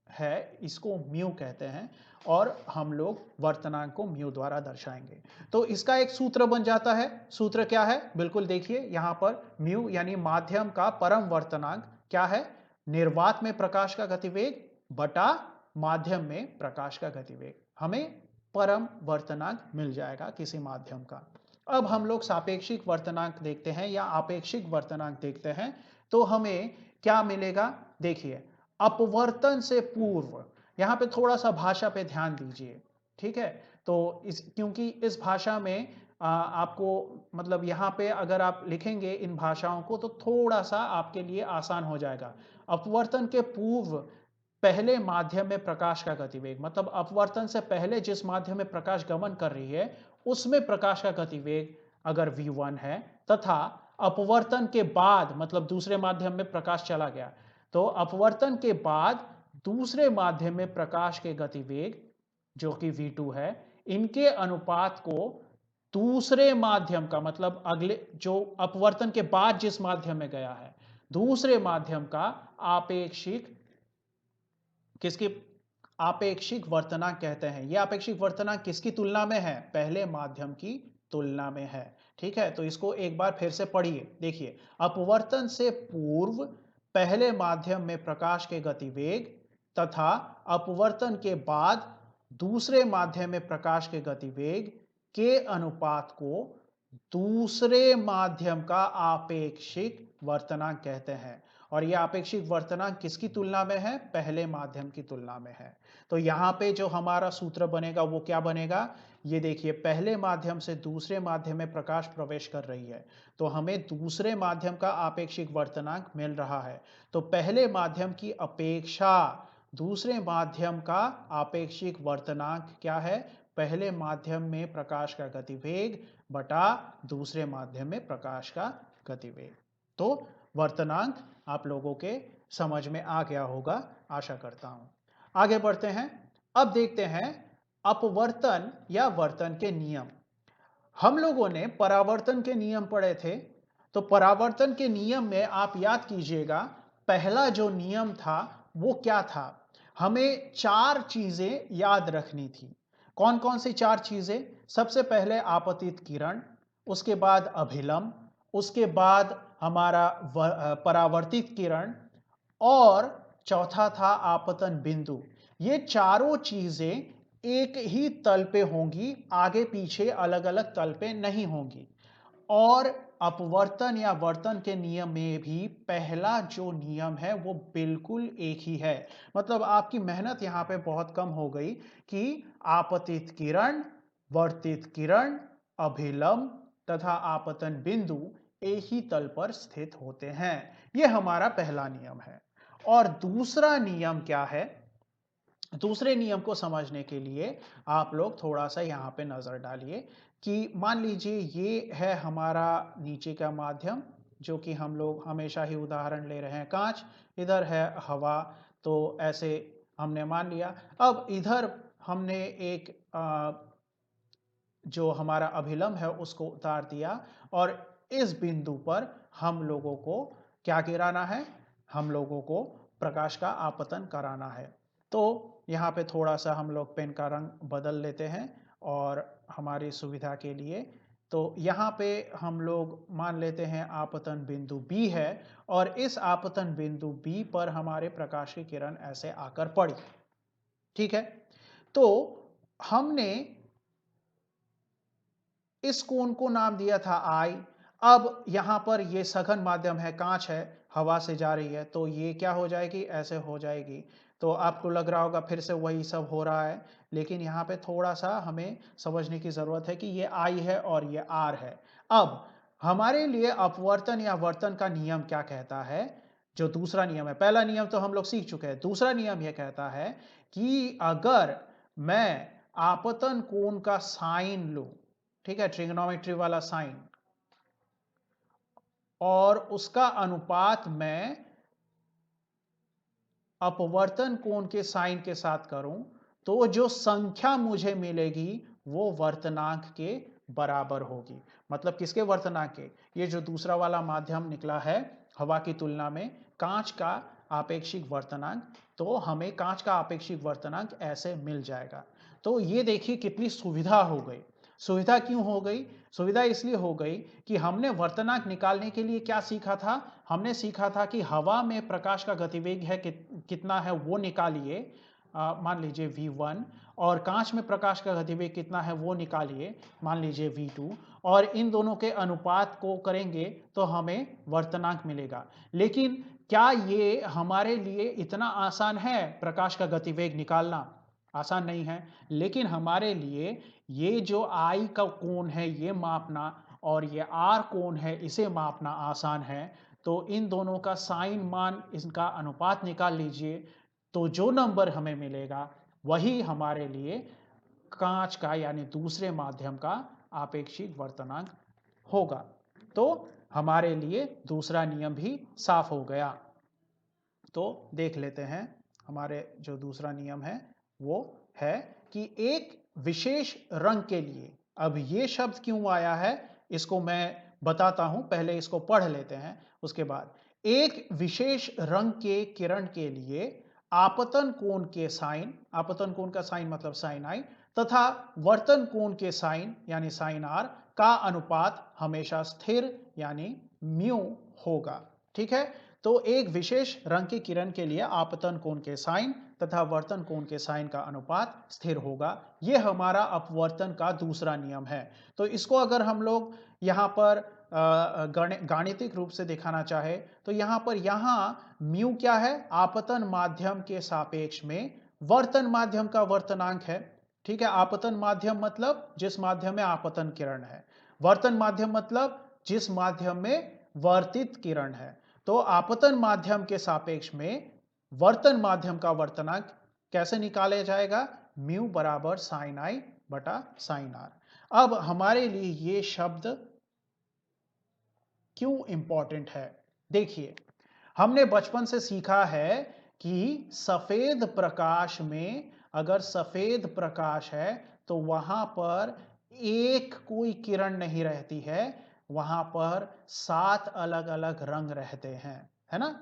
है, इसको म्यू कहते हैं और हम लोग वर्तनांक को म्यू द्वारा दर्शाएंगे। तो इसका एक सूत्र बन जाता है। सूत्र क्या है? बिल्कुल देखिए यहां पर म्यू यानी माध्यम का परम वर्तनांक क्या है? निर्वात में प्रकाश का गतिवेग बटा माध्यम में प्रकाश का गतिवेग। हमें परम वर्तनांक मिल जाएगा किसी माध्यम का। अब हम लोग सापेक्षिक वर्तनांक देखते हैं या आपेक्षिक वर्तनांक देखते हैं तो हमें क्या मिलेगा? देखिए, अपवर्तन से पूर्व, यहां पे थोड़ा सा भाषा पे ध्यान दीजिए, ठीक है। तो क्योंकि इस भाषा में आपको मतलब यहां पे अगर आप लिखेंगे इन भाषाओं को तो थोड़ा सा आपके लिए आसान हो जाएगा। अपवर्तन के पूर्व पहले माध्यम में प्रकाश का गतिवेग, मतलब अपवर्तन से पहले जिस माध्यम में प्रकाश गमन कर रही है उसमें प्रकाश का गतिवेग अगर v1 है, तथा अपवर्तन के बाद मतलब दूसरे माध्यम में प्रकाश चला गया, तो अपवर्तन के बाद दूसरे माध्यम में प्रकाश के गतिवेग जो कि v2 है, इनके अनुपात को दूसरे माध्यम का, मतलब अगले जो अपवर्तन के बाद जिस माध्यम में गया है, दूसरे माध्यम का आपेक्षिक, किसकी आपेक्षिक वर्तनांक कहते हैं। यह आपेक्षिक वर्तनांक किसकी तुलना में है? पहले माध्यम की तुलना में है। ठीक है, तो इसको एक बार फिर से पढ़िए। देखिए, अपवर्तन से पूर्व पहले माध्यम में प्रकाश के गतिवेग तथा अपवर्तन के बाद दूसरे माध्यम में प्रकाश के गतिवेग के अनुपात को दूसरे माध्यम का आपेक्षिक वर्तनांक कहते हैं। और यह आपेक्षिक वर्तनांक किसकी तुलना में है? पहले माध्यम की तुलना में है। तो यहां पे जो हमारा सूत्र बनेगा वो क्या बनेगा? ये देखिए, पहले माध्यम से दूसरे माध्यम में प्रकाश प्रवेश कर रही है, तो हमें दूसरे माध्यम का आपेक्षिक वर्तनांक मिल रहा है। तो पहले माध्यम की अपेक्षा दूसरे माध्यम का आपेक्षिक वर्तनांक क्या है? पहले माध्यम में प्रकाश का गतिवेग बटा दूसरे माध्यम में प्रकाश का गतिवेग। तो वर्तनांक आप लोगों के समझ में आ गया होगा, आशा करता हूं। आगे बढ़ते हैं। अब देखते हैं अपवर्तन या वर्तन के नियम। हम लोगों ने परावर्तन के नियम पढ़े थे। तो परावर्तन के नियम में आप याद कीजिएगा, पहला जो नियम था वो क्या था? हमें 4 चीजें याद रखनी थी। कौन कौन सी 4 चीजें? सबसे पहले आपतित किरण, उसके बाद अभिलंब, उसके बाद हमारा परावर्तित किरण, और चौथा था आपतन बिंदु। ये चारों चीजें एक ही तल पे होंगी, आगे पीछे अलग अलग तल पे नहीं होंगी। और अपवर्तन या वर्तन के नियम में भी पहला जो नियम है वो बिल्कुल एक ही है। मतलब आपकी मेहनत यहां पे बहुत कम हो गई कि आपतित किरण, वर्तित किरण, अभिलंब तथा आपतन बिंदु एक ही तल पर स्थित होते हैं। यह हमारा पहला नियम है। और दूसरा नियम क्या है? दूसरे नियम को समझने के लिए आप लोग थोड़ा सा यहां पे नजर डालिए कि मान लीजिए ये है हमारा नीचे का माध्यम, जो कि हम लोग हमेशा ही उदाहरण ले रहे हैं कांच, इधर है हवा। तो ऐसे हमने मान लिया। अब इधर हमने एक जो हमारा अभिलंब है उसको उतार दिया, और इस बिंदु पर हम लोगों को क्या गिराना है? हम लोगों को प्रकाश का आपतन कराना है। तो यहाँ पे थोड़ा सा हम लोग पेन का रंग बदल लेते हैं और हमारी सुविधा के लिए। तो यहाँ पे हम लोग मान लेते हैं आपतन बिंदु B है, और इस आपतन बिंदु B पर हमारे प्रकाश की किरण ऐसे आकर पड़ी। ठीक है, तो हमने इस कोण को नाम दिया था I। अब यहां पर ये सघन माध्यम है, कांच है, हवा से जा रही है, तो ये क्या हो जाएगी? ऐसे हो जाएगी। तो आपको लग रहा होगा फिर से वही सब हो रहा है, लेकिन यहाँ पे थोड़ा सा हमें समझने की जरूरत है कि ये I है और ये R है। अब हमारे लिए अपवर्तन या वर्तन का नियम क्या कहता है? जो दूसरा नियम है, पहला नियम तो हम लोग सीख चुके हैं, दूसरा नियम यह कहता है कि अगर मैं आपतन कोण का साइन लूं, ठीक है, ट्रिग्नोमेट्री वाला साइन, और उसका अनुपात मैं अपवर्तन कोण के साइन के साथ करूं, तो जो संख्या मुझे मिलेगी वो वर्तनांक के बराबर होगी। मतलब किसके वर्तनांक के? ये जो दूसरा वाला माध्यम निकला है हवा की तुलना में, कांच का आपेक्षिक वर्तनांक, तो हमें कांच का आपेक्षिक वर्तनांक ऐसे मिल जाएगा। तो ये देखिए कितनी सुविधा हो गई। सुविधा क्यों हो गई? सुविधा इसलिए हो गई कि हमने वर्तनांक निकालने के लिए क्या सीखा था? हमने सीखा था कि हवा में प्रकाश का गतिवेग है कितना है वो निकालिए, मान लीजिए v1, और कांच में प्रकाश का गतिवेग कितना है वो निकालिए, मान लीजिए v2, और इन दोनों के अनुपात को करेंगे तो हमें वर्तनांक मिलेगा। लेकिन क्या ये हमारे लिए इतना आसान है प्रकाश का गतिवेग निकालना? आसान नहीं है। लेकिन हमारे लिए ये जो I का कोण है ये मापना, और ये R कोण है इसे मापना आसान है। तो इन दोनों का साइन मान, इनका अनुपात निकाल लीजिए, तो जो नंबर हमें मिलेगा वही हमारे लिए कांच का यानी दूसरे माध्यम का आपेक्षिक वर्तनांक होगा। तो हमारे लिए दूसरा नियम भी साफ हो गया। तो देख लेते हैं हमारे जो दूसरा नियम है वो है कि एक विशेष रंग के लिए, अब ये शब्द क्यों आया है इसको मैं बताता हूं, पहले इसको पढ़ लेते हैं उसके बाद। एक विशेष रंग के किरण के लिए आपतन कोण के साइन, आपतन कोण का साइन मतलब साइन आई, तथा वर्तन कोण के साइन यानी साइन आर का अनुपात हमेशा स्थिर यानी म्यू होगा। ठीक है, तो एक विशेष रंग की किरण के लिए आपतन कोण के साइन तथा वर्तन कोण के साइन का अनुपात स्थिर होगा। यह हमारा अपवर्तन का दूसरा नियम है। तो इसको अगर हम लोग यहां पर गाणितिक रूप से दिखाना चाहे तो यहां पर म्यू क्या है, आपतन माध्यम के सापेक्ष में वर्तन माध्यम का वर्तनांक है। ठीक है, आपतन माध्यम मतलब जिस माध्यम में आपतन किरण है, वर्तन माध्यम मतलब जिस माध्यम में वर्तित किरण है। तो आपतन माध्यम के सापेक्ष में वर्तन माध्यम का वर्तनांक कैसे निकाला जाएगा, म्यू बराबर साइन आई बटा साइन आर। अब हमारे लिए ये शब्द क्यों इंपॉर्टेंट है, देखिए हमने बचपन से सीखा है कि सफेद प्रकाश में, अगर सफेद प्रकाश है तो वहां पर एक कोई किरण नहीं रहती है, वहां पर 7 अलग अलग रंग रहते हैं, है ना।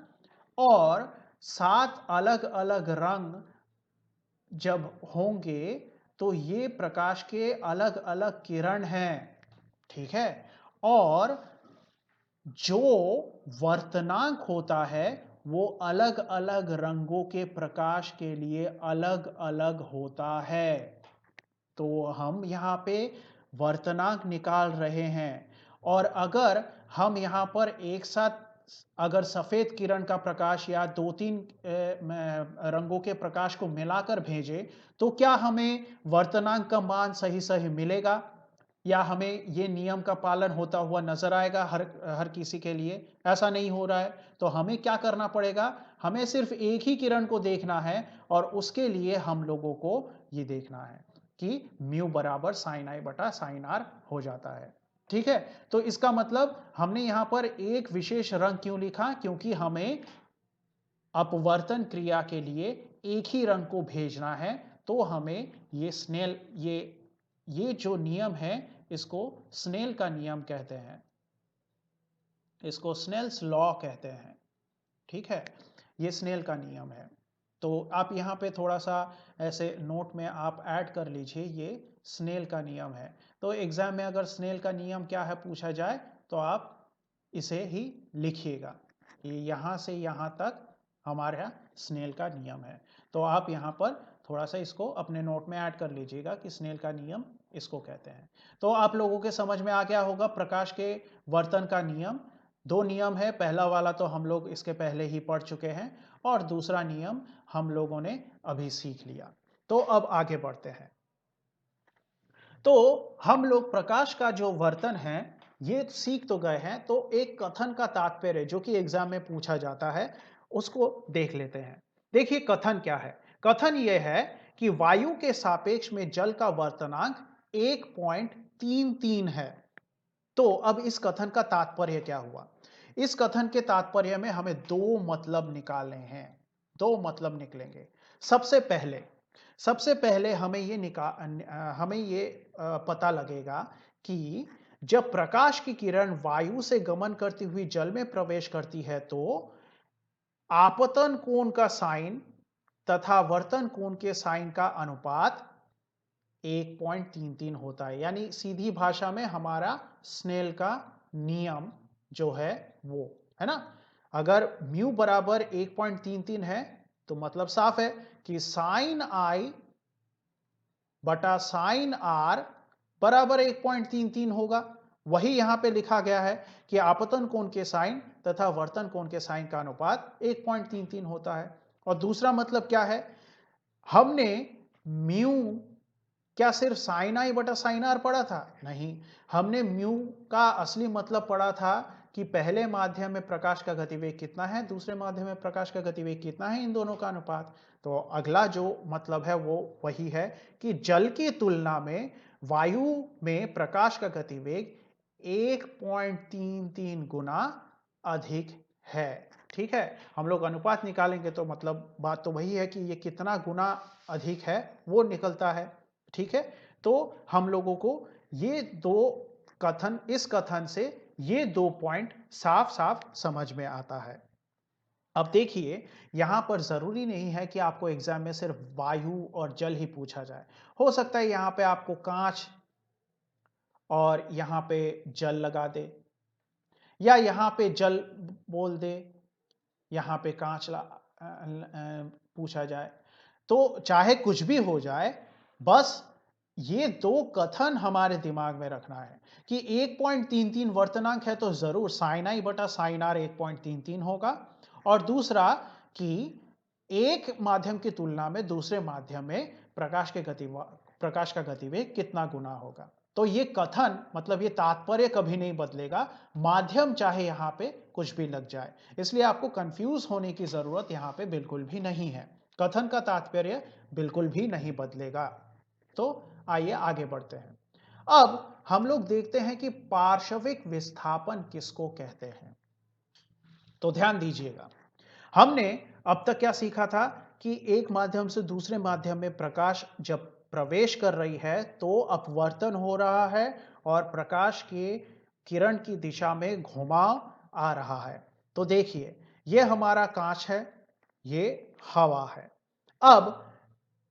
और 7 अलग अलग रंग जब होंगे तो ये प्रकाश के अलग अलग किरण हैं। ठीक है, और जो वर्तनांक होता है वो अलग अलग रंगों के प्रकाश के लिए अलग अलग होता है। तो हम यहां पे वर्तनांक निकाल रहे हैं, और अगर हम यहां पर एक साथ अगर सफेद किरण का प्रकाश या 2-3 रंगों के प्रकाश को मिलाकर भेजें तो क्या हमें वर्तनांक का मान सही सही मिलेगा, या हमें यह नियम का पालन होता हुआ नजर आएगा हर हर किसी के लिए? ऐसा नहीं हो रहा है। तो हमें क्या करना पड़ेगा, हमें सिर्फ एक ही किरण को देखना है, और उसके लिए हम लोगों को यह देखना है कि म्यू बराबर साइन आई बटा साइन आर हो जाता है। ठीक है, तो इसका मतलब हमने यहां पर एक विशेष रंग क्यों लिखा, क्योंकि हमें अपवर्तन क्रिया के लिए एक ही रंग को भेजना है। तो हमें ये जो नियम है इसको स्नेल का नियम कहते हैं, इसको स्नेल्स लॉ कहते हैं। ठीक है, ये स्नेल का नियम है। तो आप यहाँ पे थोड़ा सा ऐसे नोट में आप ऐड कर लीजिए, ये स्नेल का नियम है। तो एग्जाम में अगर स्नेल का नियम क्या है पूछा जाए तो आप इसे ही लिखिएगा, ये यहाँ से यहाँ तक हमारा स्नेल का नियम है। तो आप यहाँ पर थोड़ा सा इसको अपने नोट में ऐड कर लीजिएगा कि स्नेल का नियम इसको कहते हैं। तो आप लोगों के समझ में आ गया होगा प्रकाश के वर्तन का नियम। 2 नियम है, पहला वाला तो हम लोग इसके पहले ही पढ़ चुके हैं, और दूसरा नियम हम लोगों ने अभी सीख लिया। तो अब आगे बढ़ते हैं। तो हम लोग प्रकाश का जो वर्तन है ये सीख तो गए हैं, तो एक कथन का तात्पर्य जो कि एग्जाम में पूछा जाता है उसको देख लेते हैं। देखिए कथन क्या है, कथन यह है कि वायु के सापेक्ष में जल का वर्तनांक 1.33 है। तो अब इस कथन का तात्पर्य क्या हुआ, इस कथन के तात्पर्य में हमें 2 मतलब निकालने हैं, 2 मतलब निकलेंगे। सबसे पहले हमें ये पता लगेगा कि जब प्रकाश की किरण वायु से गमन करती हुई जल में प्रवेश करती है तो आपतन कोण का साइन तथा वर्तन कोण के साइन का अनुपात 1.33 होता है। यानी सीधी भाषा में हमारा स्नेल का नियम जो है वो, है ना। अगर म्यू बराबर 1.33 है तो मतलब साफ है कि साइन आई बटा साइन आर बराबर 1.33 होगा। वही यहां पे लिखा गया है कि आपतन कोण के साइन तथा वर्तन कोण के साइन का अनुपात 1.33 होता है। और दूसरा मतलब क्या है, हमने म्यू क्या सिर्फ साइन आई बटा साइन आर पढ़ा था? नहीं, हमने म्यू का असली मतलब पढ़ा था कि पहले माध्यम में प्रकाश का गतिवेग कितना है, दूसरे माध्यम में प्रकाश का गतिवेग कितना है, इन दोनों का अनुपात। तो अगला जो मतलब है वो वही है कि जल की तुलना में वायु में प्रकाश का गतिवेग 1.33 गुना अधिक है। ठीक है, हम लोग अनुपात निकालेंगे तो मतलब बात तो वही है कि ये कितना गुना अधिक है वो निकलता है। ठीक है, तो हम लोगों को ये दो कथन, इस कथन से ये 2 पॉइंट साफ साफ समझ में आता है। अब देखिए, यहां पर जरूरी नहीं है कि आपको एग्जाम में सिर्फ वायु और जल ही पूछा जाए। हो सकता है यहां पे आपको कांच और यहां पे जल लगा दे, या यहां पे जल बोल दे, यहां पे कांच पूछा जाए। तो चाहे कुछ भी हो जाए, बस ये दो कथन हमारे दिमाग में रखना है कि 1.33 वर्तनांक है तो जरूर साइन आई बटा साइन आर 1.33 होगा, और दूसरा कि एक माध्यम की तुलना में दूसरे माध्यम में प्रकाश का गतिवेग कितना गुना होगा। तो ये कथन मतलब ये तात्पर्य कभी नहीं बदलेगा, माध्यम चाहे यहां पे कुछ भी लग जाए, इसलिए आपको कंफ्यूज होने की जरूरत यहां पे बिल्कुल भी नहीं है। कथन का तात्पर्य बिल्कुल भी नहीं बदलेगा। तो आइए आगे बढ़ते हैं। अब हम लोग देखते हैं कि पार्श्विक विस्थापन किसको कहते हैं। तो ध्यान दीजिएगा, हमने अब तक क्या सीखा था कि एक माध्यम से दूसरे माध्यम में प्रकाश जब प्रवेश कर रही है तो अपवर्तन हो रहा है और प्रकाश के किरण की दिशा में घुमाव आ रहा है। तो देखिए, यह हमारा कांच है, ये हवा है। अब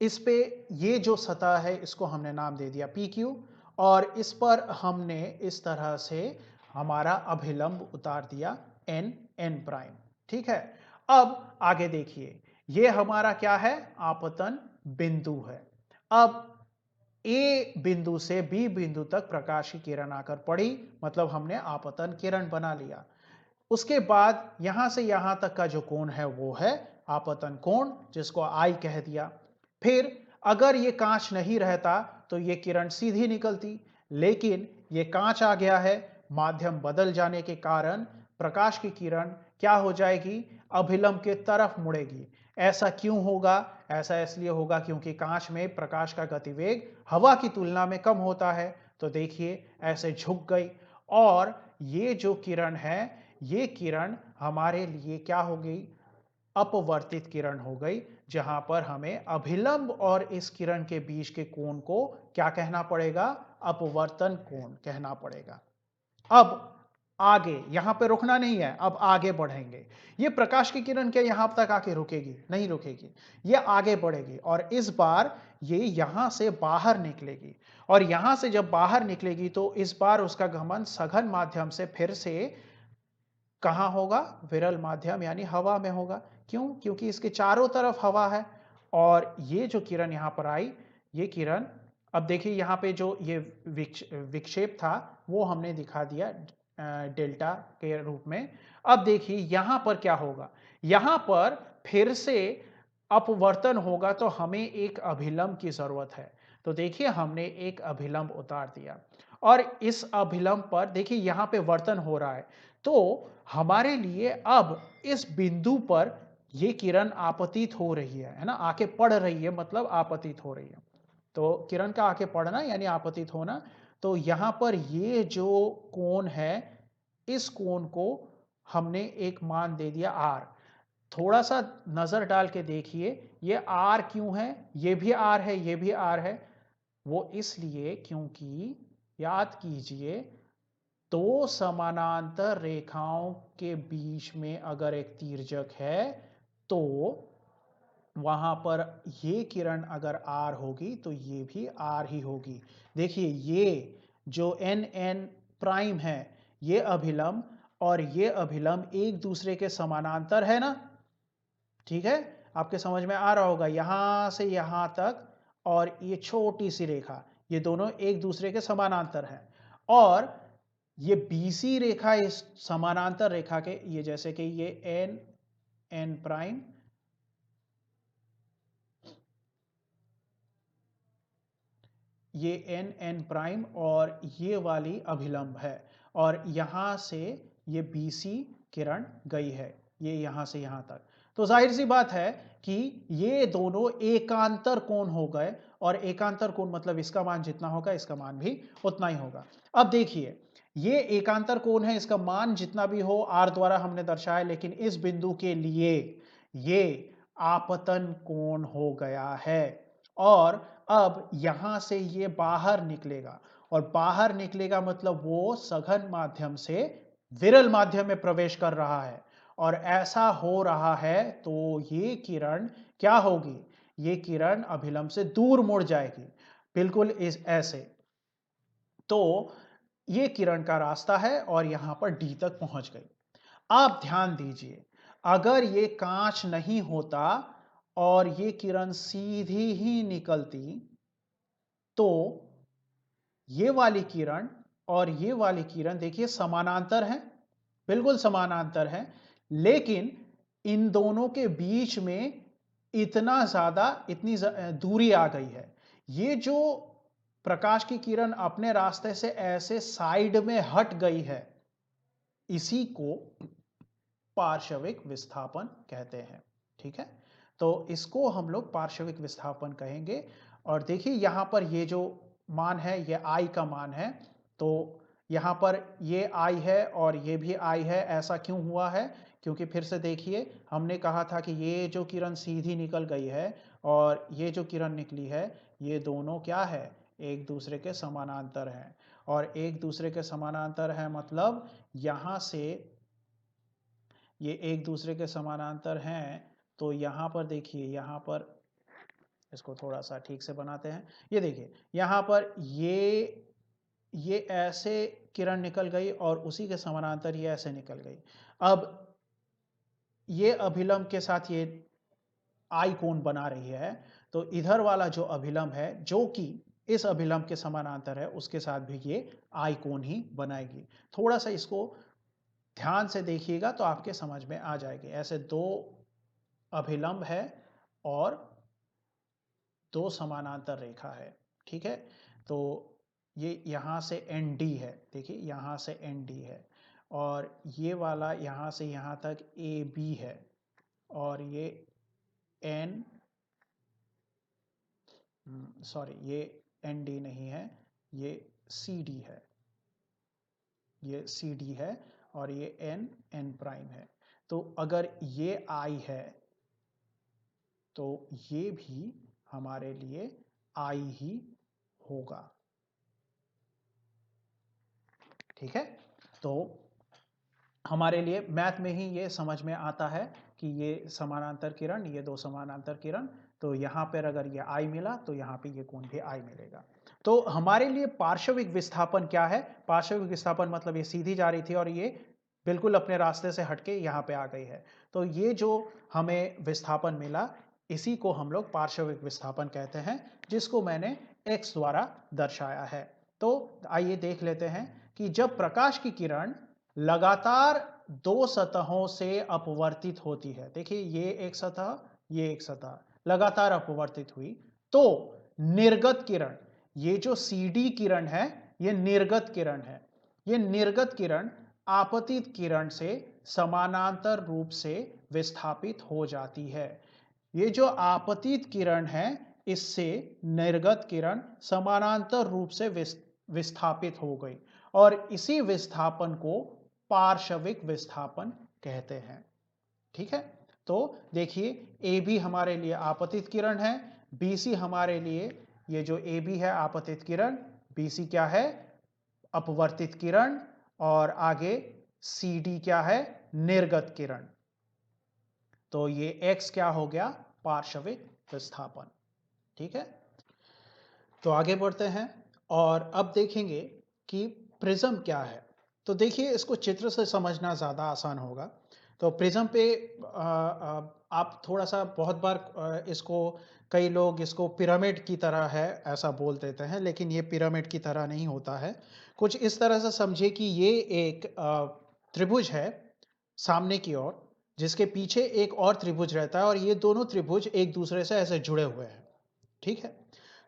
इस पे ये जो सतह है इसको हमने नाम दे दिया PQ, और इस पर हमने इस तरह से हमारा अभिलंब उतार दिया N प्राइम। ठीक है, अब आगे देखिए, ये हमारा क्या है, आपतन बिंदु है। अब ए बिंदु से बी बिंदु तक प्रकाश की किरण आकर पड़ी, मतलब हमने आपतन किरण बना लिया। उसके बाद यहां से यहां तक का जो कोण है वो है आपतन कोण, जिसको आई कह दिया। फिर अगर ये कांच नहीं रहता तो ये किरण सीधी निकलती, लेकिन ये कांच आ गया है, माध्यम बदल जाने के कारण प्रकाश की किरण क्या हो जाएगी, अभिलंब के तरफ मुड़ेगी। ऐसा क्यों होगा, ऐसा इसलिए होगा क्योंकि कांच में प्रकाश का गतिवेग हवा की तुलना में कम होता है। तो देखिए ऐसे झुक गई, और ये जो किरण है, ये किरण हमारे लिए क्या हो गई, अपवर्तित किरण हो गई, जहां पर हमें अभिलंब और इस किरण के बीच के कोण को क्या कहना पड़ेगा, अपवर्तन कोण कहना पड़ेगा। अब आगे यहां पे रुकना नहीं है, अब आगे बढ़ेंगे। ये प्रकाश की किरण क्या यहां तक आके रुकेगी, नहीं रुकेगी, ये आगे बढ़ेगी, और इस बार ये यहां से बाहर निकलेगी, और यहां से जब बाहर निकलेगी तो इस बार उसका गमन सघन माध्यम से फिर से कहां होगा, विरल माध्यम यानी हवा में होगा। क्यों, क्योंकि इसके चारों तरफ हवा है, और ये जो किरण यहां पर आई, ये किरण, अब देखिए यहां पे जो ये विक्षेप था वो हमने दिखा दिया डेल्टा के रूप में। अब देखिए यहां पर क्या होगा, यहां पर फिर से अपवर्तन होगा, तो हमें एक अभिलंब की जरूरत है। तो देखिए हमने एक अभिलंब उतार दिया, और इस अभिलंब पर देखिए यहां पे वर्तन हो रहा है, तो हमारे लिए अब इस बिंदु पर यह किरण आपतित हो रही है ना, आके पड़ रही है, मतलब आपतित हो रही है। तो किरण का आके पड़ना यानी आपतित होना। तो यहां पर ये जो कोण है, इस कोण को हमने एक मान दे दिया R। थोड़ा सा नजर डाल के देखिए, ये R क्यों है, ये भी R है, ये भी R है। वो इसलिए क्योंकि याद कीजिए, दो समानांतर रेखाओं के बीच में अगर एक तिर्यक है तो वहां पर ये किरण अगर R होगी तो ये भी R ही होगी। देखिए ये जो N प्राइम है, ये अभिलंब और ये अभिलंब एक दूसरे के समानांतर है ना। ठीक है, आपके समझ में आ रहा होगा, यहां से यहां तक और ये छोटी सी रेखा, ये दोनों एक दूसरे के समानांतर हैं, और ये BC रेखा इस समानांतर रेखा के, ये जैसे कि ये N प्राइम, ये N प्राइम और ये वाली अभिलंब है, और यहां से ये BC किरण गई है, ये यहां से यहां तक। तो जाहिर सी बात है कि ये दोनों एकांतर कोण हो गए, और एकांतर कोण मतलब इसका मान जितना होगा इसका मान भी उतना ही होगा। अब देखिए ये एकांतर कोण है, इसका मान जितना भी हो r द्वारा हमने दर्शाया, लेकिन इस बिंदु के लिए ये आपतन कोण हो गया है। और अब यहां से ये बाहर निकलेगा, और बाहर निकलेगा मतलब वो सघन माध्यम से विरल माध्यम में प्रवेश कर रहा है। और ऐसा हो रहा है तो ये किरण क्या होगी, ये किरण अभिलंब से दूर मुड़ जाएगी, बिल्कुल इस ऐसे। तो ये किरण का रास्ता है और यहां पर डी तक पहुंच गई। आप ध्यान दीजिए, अगर ये कांच नहीं होता और ये किरण सीधी ही निकलती, तो ये वाली किरण और ये वाली किरण देखिए समानांतर है, बिल्कुल समानांतर है, लेकिन इन दोनों के बीच में इतनी दूरी आ गई है। ये जो प्रकाश की किरण अपने रास्ते से ऐसे साइड में हट गई है, इसी को पार्श्विक विस्थापन कहते हैं। ठीक है, तो इसको हम लोग पार्श्विक विस्थापन कहेंगे। और देखिए यहां पर ये जो मान है, ये I का मान है, तो यहां पर ये I है और ये भी I है। ऐसा क्यों हुआ है, क्योंकि फिर से देखिए हमने कहा था कि ये जो किरण सीधी निकल गई है और ये जो किरण निकली है, ये दोनों क्या है, एक दूसरे के समानांतर हैं। और एक दूसरे के समानांतर है मतलब यहां से ये एक दूसरे के समानांतर हैं। तो यहां पर देखिए, यहां पर इसको थोड़ा सा ठीक से बनाते हैं। ये देखिए यहां पर ये ऐसे किरण निकल गई और उसी के समानांतर ये ऐसे निकल गई। अब ये अभिलंब के साथ ये आई कोण बना रही है, तो इधर वाला जो अभिलंब है जो कि इस अभिलंब के समानांतर है, उसके साथ भी ये आई कोण ही बनाएगी। थोड़ा सा इसको ध्यान से देखिएगा तो आपके समझ में आ जाएगी। ऐसे दो अभिलंब है और दो समानांतर रेखा है। ठीक है, तो ये यहां से ND है, देखिए यहां से ND है, और ये वाला यहां से यहां तक AB है, और ये N सॉरी ये ND नहीं है, ये CD है, ये CD है, और ये N प्राइम है। तो अगर ये I है तो ये भी हमारे लिए I ही होगा। ठीक है, तो हमारे लिए मैथ में ही ये समझ में आता है कि ये समानांतर किरण, ये दो समानांतर किरण, तो यहां पर अगर ये I मिला तो यहां पे ये कोण भी I मिलेगा। तो हमारे लिए पार्श्विक विस्थापन क्या है, पार्श्विक विस्थापन मतलब ये सीधी जा रही थी और ये बिल्कुल अपने रास्ते से हटके यहां पे आ गई है। तो ये जो हमें विस्थापन मिला, इसी को हम लोग पार्श्विक विस्थापन कहते हैं, जिसको मैंने x द्वारा दर्शाया है। तो आइए देख लेते हैं कि जब प्रकाश की किरण लगातार दो सतहों से अपवर्तित होती है, देखिए ये एक सतह, ये एक सतह लगातार अपवर्तित हुई, तो निर्गत किरण, ये जो CD किरण है, ये निर्गत किरण है। ये निर्गत किरण आपतित किरण से समानांतर रूप से विस्थापित हो जाती है। ये जो आपतित किरण है, इससे निर्गत किरण समानांतर रूप से विस्थापित हो गई, और इसी विस्थापन को पार्श्विक विस्थापन कहते हैं। ठीक है, तो देखिए AB हमारे लिए आपतित किरण है, BC हमारे लिए, ये जो AB है आपतित किरण, BC क्या है, अपवर्तित किरण, और आगे CD क्या है, निर्गत किरण। तो ये X क्या हो गया, पार्श्विक विस्थापन। ठीक है, तो आगे बढ़ते हैं और अब देखेंगे कि प्रिज्म क्या है। तो देखिए इसको चित्र से समझना ज़्यादा आसान होगा। तो प्रिज्म पे आप थोड़ा सा, बहुत बार इसको कई लोग इसको पिरामिड की तरह है ऐसा बोल देते हैं, लेकिन ये पिरामिड की तरह नहीं होता है। कुछ इस तरह से समझिए कि ये एक त्रिभुज है सामने की ओर, जिसके पीछे एक और त्रिभुज रहता है, और ये दोनों त्रिभुज एक दूसरे से ऐसे जुड़े हुए हैं। ठीक है,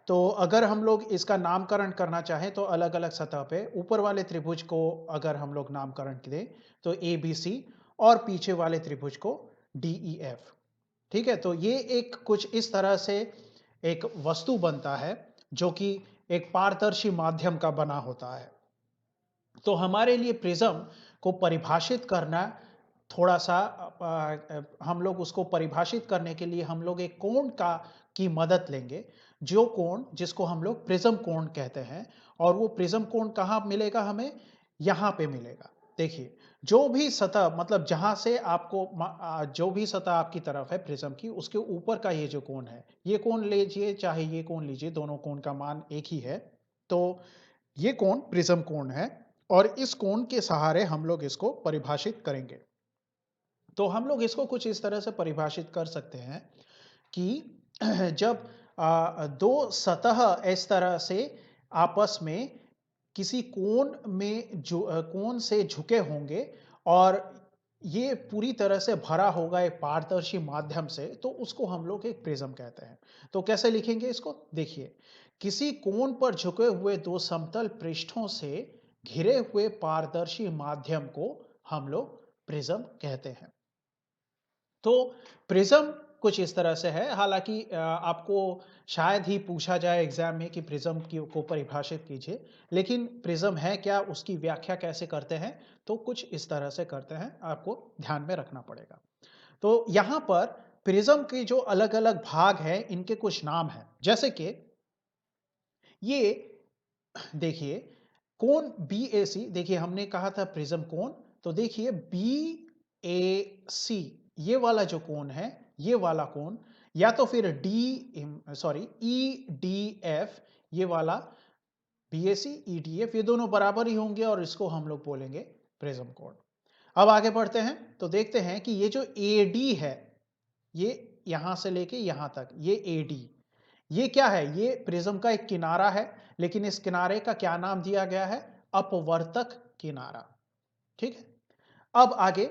तो अगर हम लोग इसका नामकरण करना चाहें तो अलग अलग सतह पे ऊपर वाले त्रिभुज को अगर हम लोग नामकरण दें तो ABC, और पीछे वाले त्रिभुज को DEF। ठीक है, तो ये एक कुछ इस तरह से एक वस्तु बनता है जो कि एक पारदर्शी माध्यम का बना होता है। तो हमारे लिए प्रिज्म को परिभाषित करना थोड़ा-सा हम लोग उसको परिभाषित करने के लिए हम लोग एक कोण का की मदद लेंगे, जो कोण जिसको हम लोग प्रिज्म कोण कहते हैं और वो प्रिज्म कोण कहाँ मिलेगा हमें? यहाँ पे मिलेगा। देखिए, जो भी सतह मतलब जहाँ से आपको जो भी सतह आपकी तरफ है प्रिज्म की, उसके ऊपर का ये जो कोण है, ये कोण लीजिए चाहे ये कोण लीजिए, दोनों कोण का मान एक ही है। तो ये कोण प्रिज्म कोण है और इस कोण के सहारे हम लोग इसको परिभाषित करेंगे। तो हम लोग इसको कुछ इस तरह से परिभाषित कर सकते हैं कि जब दो सतह इस तरह से आपस में किसी कोण में कोण से झुके होंगे और ये पूरी तरह से भरा होगा एक पारदर्शी माध्यम से, तो उसको हम लोग एक प्रिज्म कहते हैं। तो कैसे लिखेंगे इसको? देखिए, किसी कोण पर झुके हुए दो समतल पृष्ठों से घिरे हुए पारदर्शी माध्यम को हम लोग प्रिज्म कहते हैं। तो प्रिज्म कुछ इस तरह से है, हालांकि आपको शायद ही पूछा जाए एग्जाम में कि प्रिज्म को परिभाषित कीजिए, लेकिन प्रिज्म है क्या, उसकी व्याख्या कैसे करते हैं, तो कुछ इस तरह से करते हैं, आपको ध्यान में रखना पड़ेगा। तो यहां पर प्रिज्म के जो अलग अलग भाग हैं, इनके कुछ नाम हैं, जैसे कि ये देखिए कोण बी ए सी, देखिए हमने कहा था प्रिज्म कोण, तो देखिए बी ए सी ये वाला जो कोण है, ये वाला कोण, या तो फिर ई डी एफ ये वाला, बी ए सी ई डी एफ ये दोनों बराबर ही होंगे और इसको हम लोग बोलेंगे प्रिज्म कोण। अब आगे बढ़ते हैं तो देखते हैं कि ये जो ए डी है, ये यहां से लेके यहां तक, ये ए डी, ये क्या है? ये प्रिज्म का एक किनारा है, लेकिन इस किनारे का क्या नाम दिया गया है? अपवर्तक किनारा। ठीक है, अब आगे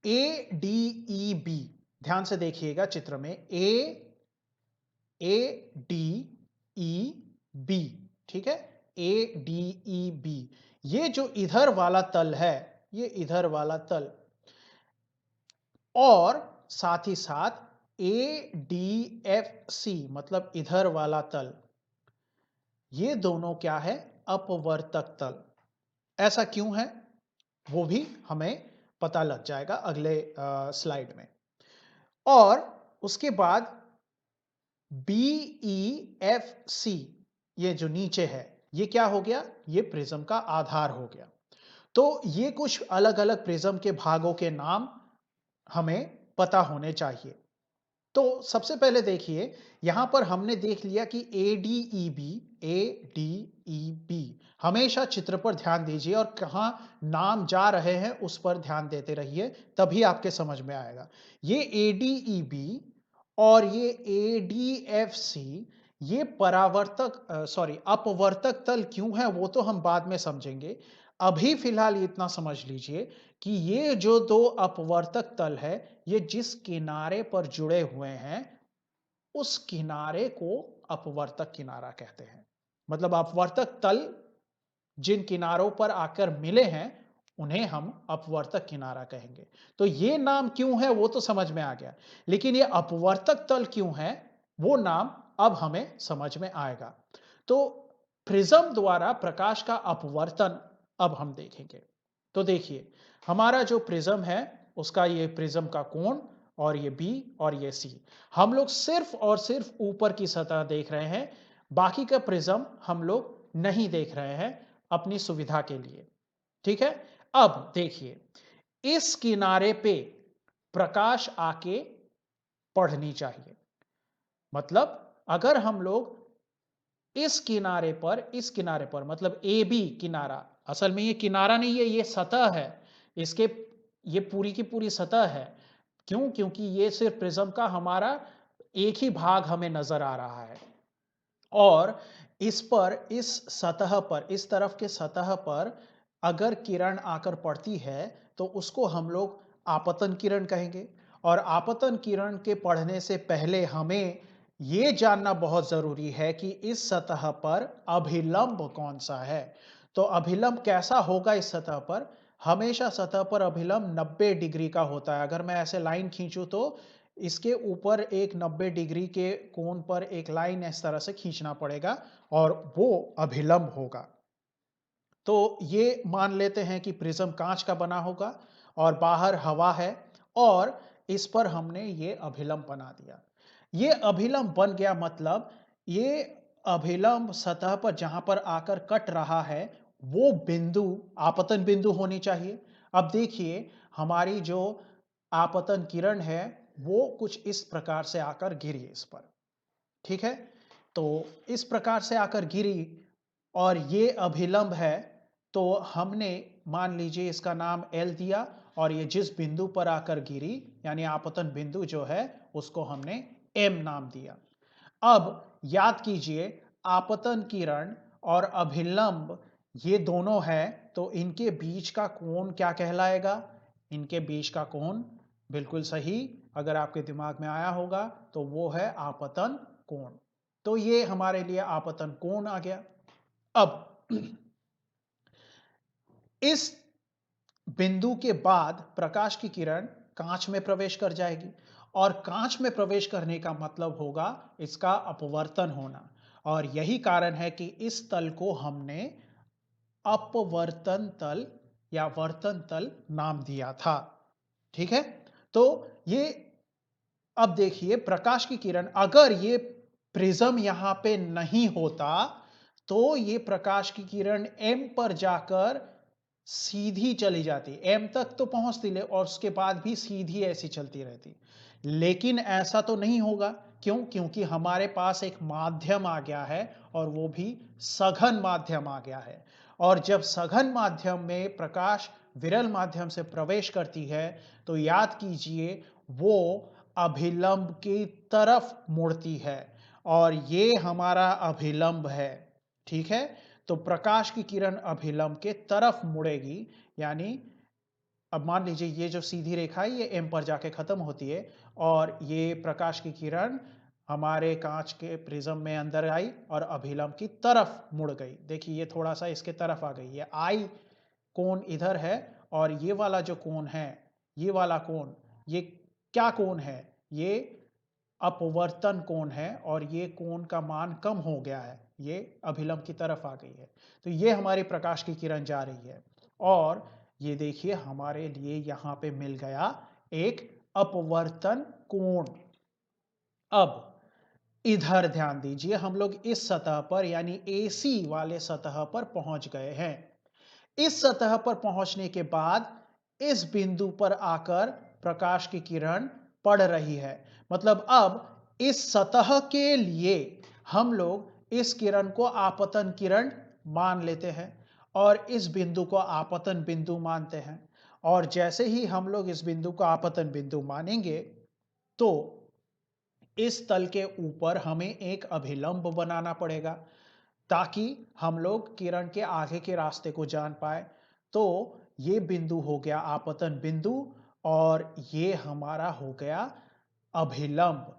ए डी ई बी, ध्यान से देखिएगा चित्र में, ए डी ई बी, ठीक है, ए डी ई बी, ये जो इधर वाला तल है, ये इधर वाला तल, और साथ ही साथ ए डी एफ सी मतलब इधर वाला तल, ये दोनों क्या है? अपवर्तक तल। ऐसा क्यों है वो भी हमें पता लग जाएगा अगले स्लाइड में। और उसके बाद बी ई एफ सी ये जो नीचे है, ये क्या हो गया? ये प्रिज्म का आधार हो गया। तो ये कुछ अलग अलग प्रिज्म के भागों के नाम हमें पता होने चाहिए। तो सबसे पहले देखिए, यहां पर हमने देख लिया कि ए डी ई बी, हमेशा चित्र पर ध्यान दीजिए और कहां नाम जा रहे हैं उस पर ध्यान देते रहिए, तभी आपके समझ में आएगा। ये ए डी ई बी और ये ए डी एफ सी, ये अपवर्तक तल क्यों है वो तो हम बाद में समझेंगे। अभी फिलहाल इतना समझ लीजिए कि ये जो दो अपवर्तक तल है, ये जिस किनारे पर जुड़े हुए हैं, उस किनारे को अपवर्तक किनारा कहते हैं। मतलब अपवर्तक तल जिन किनारों पर आकर मिले हैं, उन्हें हम अपवर्तक किनारा कहेंगे। तो ये नाम क्यों है वो तो समझ में आ गया, लेकिन ये अपवर्तक तल क्यों है, वो नाम अब हमें समझ में आएगा। तो प्रिज्म द्वारा प्रकाश का अपवर्तन अब हम देखेंगे। तो देखिए, हमारा जो प्रिज्म है उसका ये प्रिज्म का कोण, और ये बी और ये सी, हम लोग सिर्फ और सिर्फ ऊपर की सतह देख रहे हैं, बाकी का प्रिज्म हम लोग नहीं देख रहे हैं अपनी सुविधा के लिए। ठीक है, अब देखिए इस किनारे पे प्रकाश आके पढ़नी चाहिए। मतलब अगर हम लोग इस किनारे पर मतलब ए बी किनारा, असल में ये किनारा नहीं है, ये सतह है, इसके ये पूरी की पूरी सतह है। क्यों? क्योंकि ये सिर्फ प्रिज्म का हमारा एक ही भाग हमें नजर आ रहा है, और इस पर, इस सतह पर, इस तरफ के सतह पर अगर किरण आकर पड़ती है तो उसको हम लोग आपतन किरण कहेंगे। और आपतन किरण के पढ़ने से पहले हमें यह जानना बहुत जरूरी है कि इस सतह पर अभिलंब कौन सा है। तो अभिलंब कैसा होगा इस सतह पर? हमेशा सतह पर अभिलंब 90 डिग्री का होता है। अगर मैं ऐसे लाइन खींचूं तो इसके ऊपर एक 90 डिग्री के कोण पर एक लाइन इस तरह से खींचना पड़ेगा और वो अभिलंब होगा। तो ये मान लेते हैं कि प्रिज्म कांच का बना होगा और बाहर हवा है और इस पर हमने ये अभिलंब बना दिया। ये अभिलंब बन गया मतलब ये अभिलंब सतह पर जहां पर आकर कट रहा है वो बिंदु आपतन बिंदु होनी चाहिए। अब देखिए हमारी जो आपतन किरण है वो कुछ इस प्रकार से आकर गिरी इस पर, ठीक है? तो इस प्रकार से आकर गिरी और ये अभिलंब है, तो हमने मान लीजिए इसका नाम L दिया और ये जिस बिंदु पर आकर गिरी यानी आपतन बिंदु जो है उसको हमने M नाम दिया। अब याद कीजिए आपतन किरण और अभिलंब ये दोनों है तो इनके बीच का कोण क्या कहलाएगा? इनके बीच का कोण बिल्कुल सही अगर आपके दिमाग में आया होगा तो वो है आपतन कोण। तो ये हमारे लिए आपतन कोण आ गया। अब इस बिंदु के बाद प्रकाश की किरण कांच में प्रवेश कर जाएगी और कांच में प्रवेश करने का मतलब होगा इसका अपवर्तन होना और यही कारण है कि इस तल को हमने अपवर्तन तल या वर्तन तल नाम दिया था, ठीक है? तो ये अब देखिए प्रकाश की किरण अगर ये प्रिज्म यहां पे नहीं होता तो ये प्रकाश की किरण M पर जाकर सीधी चली जाती, M तक तो पहुंचती ले और उसके बाद भी सीधी ऐसी चलती रहती। लेकिन ऐसा तो नहीं होगा, क्यों? क्योंकि हमारे पास एक माध्यम आ गया है और वो भी सघन माध्यम आ गया है और जब सघन माध्यम में प्रकाश विरल माध्यम से प्रवेश करती है तो याद कीजिए वो अभिलंब की तरफ मुड़ती है और ये हमारा अभिलंब है, ठीक है? तो प्रकाश की किरण अभिलंब के तरफ मुड़ेगी यानी अब मान लीजिए ये जो सीधी रेखा है ये M पर जाके खत्म होती है और ये प्रकाश की किरण हमारे कांच के प्रिज्म में अंदर आई और अभिलंब की तरफ मुड़ गई। देखिए ये थोड़ा सा इसके तरफ आ गई, ये I कोण इधर है और ये वाला जो कोण है, ये वाला कोण, ये क्या कोण है? ये अपवर्तन कोण है और ये कोण का मान कम हो गया है, ये अभिलंब की तरफ आ गई है। तो ये हमारी प्रकाश की किरण जा रही है और ये देखिए हमारे लिए यहां पे मिल गया एक अपवर्तन कोण। अब इधर ध्यान दीजिए हम लोग इस सतह पर यानी AC वाले सतह पर पहुंच गए हैं। इस सतह पर पहुंचने के बाद इस बिंदु पर आकर प्रकाश की किरण पड़ रही है, मतलब अब इस सतह के लिए हम लोग इस किरण को आपतन किरण मान लेते हैं और इस बिंदु को आपतन बिंदु मानते हैं और जैसे ही हम लोग इस बिंदु को आपतन बिंदु मानेंगे तो इस तल के ऊपर हमें एक अभिलंब बनाना पड़ेगा ताकि हम लोग किरण के आगे के रास्ते को जान पाए। तो ये बिंदु हो गया आपतन बिंदु और ये हमारा हो गया अभिलंब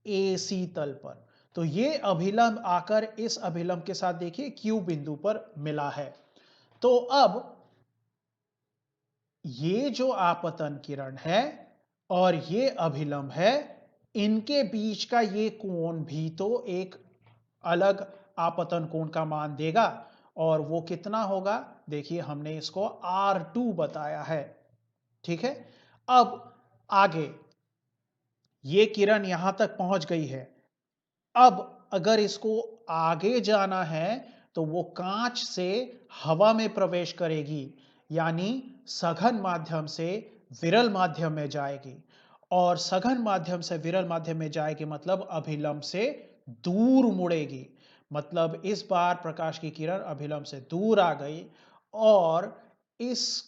AC तल पर। तो ये अभिलंब आकर इस अभिलंब के साथ देखिए Q बिंदु पर मिला है। तो अब ये जो आपतन किरण है और ये अभिलंब है, इनके बीच का ये कोण भी तो एक अलग आपतन कोण का मान देगा और वो कितना होगा? देखिए हमने इसको R2 बताया है, ठीक है? अब आगे ये किरण यहां तक पहुंच गई है। अब अगर इसको आगे जाना है तो वो कांच से हवा में प्रवेश करेगी यानी सघन माध्यम से विरल माध्यम में जाएगी और सघन माध्यम से विरल माध्यम में जाएगी मतलब अभिलंब से दूर मुड़ेगी, मतलब इस बार प्रकाश की किरण अभिलंब से दूर आ गई और इस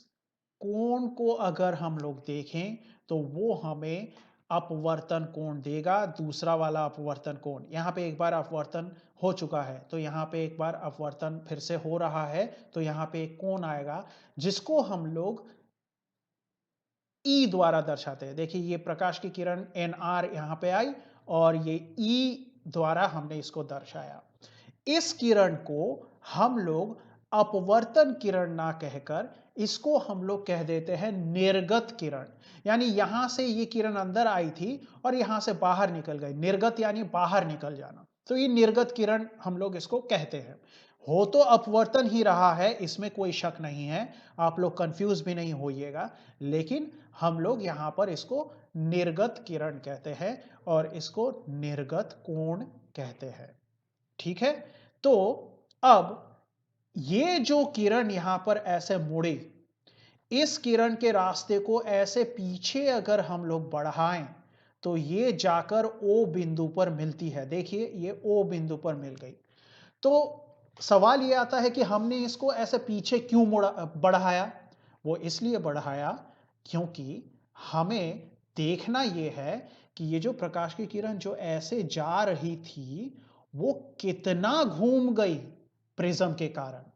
कोण को अगर हम लोग देखें तो वो हमें अपवर्तन कोण देगा, दूसरा वाला अपवर्तन कोण। यहां पे एक बार अपवर्तन हो चुका है तो यहां पे एक बार अपवर्तन फिर से हो रहा है तो यहां पे एक कोण आएगा जिसको हम लोग E द्वारा दर्शाते हैं। देखिए ये प्रकाश की किरण NR यहां पे आई और ये E द्वारा हमने इसको दर्शाया। इस किरण को हम लोग अपवर्तन किरण ना कहकर इसको हम लोग कह देते हैं निर्गत किरण, यानी यहां से ये किरण अंदर आई थी और यहां से बाहर निकल गई। निर्गत यानी बाहर निकल जाना। तो ये निर्गत किरण हम लोग इसको कहते हैं। हो तो अपवर्तन ही रहा है, इसमें कोई शक नहीं है, आप लोग कंफ्यूज भी नहीं होइएगा, लेकिन हम लोग यहां पर इसको निर्गत किरण कहते हैं और इसको निर्गत कोण कहते हैं। ठीक है? तो अब ये जो किरण यहां पर ऐसे मुड़ी, इस किरण के रास्ते को ऐसे पीछे अगर हम लोग बढ़ाएं तो ये जाकर ओ बिंदु पर मिलती है। देखिए ये ओ बिंदु पर मिल गई। तो सवाल ये आता है कि हमने इसको ऐसे पीछे क्यों बढ़ाया? वो इसलिए बढ़ाया क्योंकि हमें देखना ये है कि ये जो प्रकाश की किरण जो ऐसे जा रही थी, वो कितना घूम गई प्रिज्म के कारण।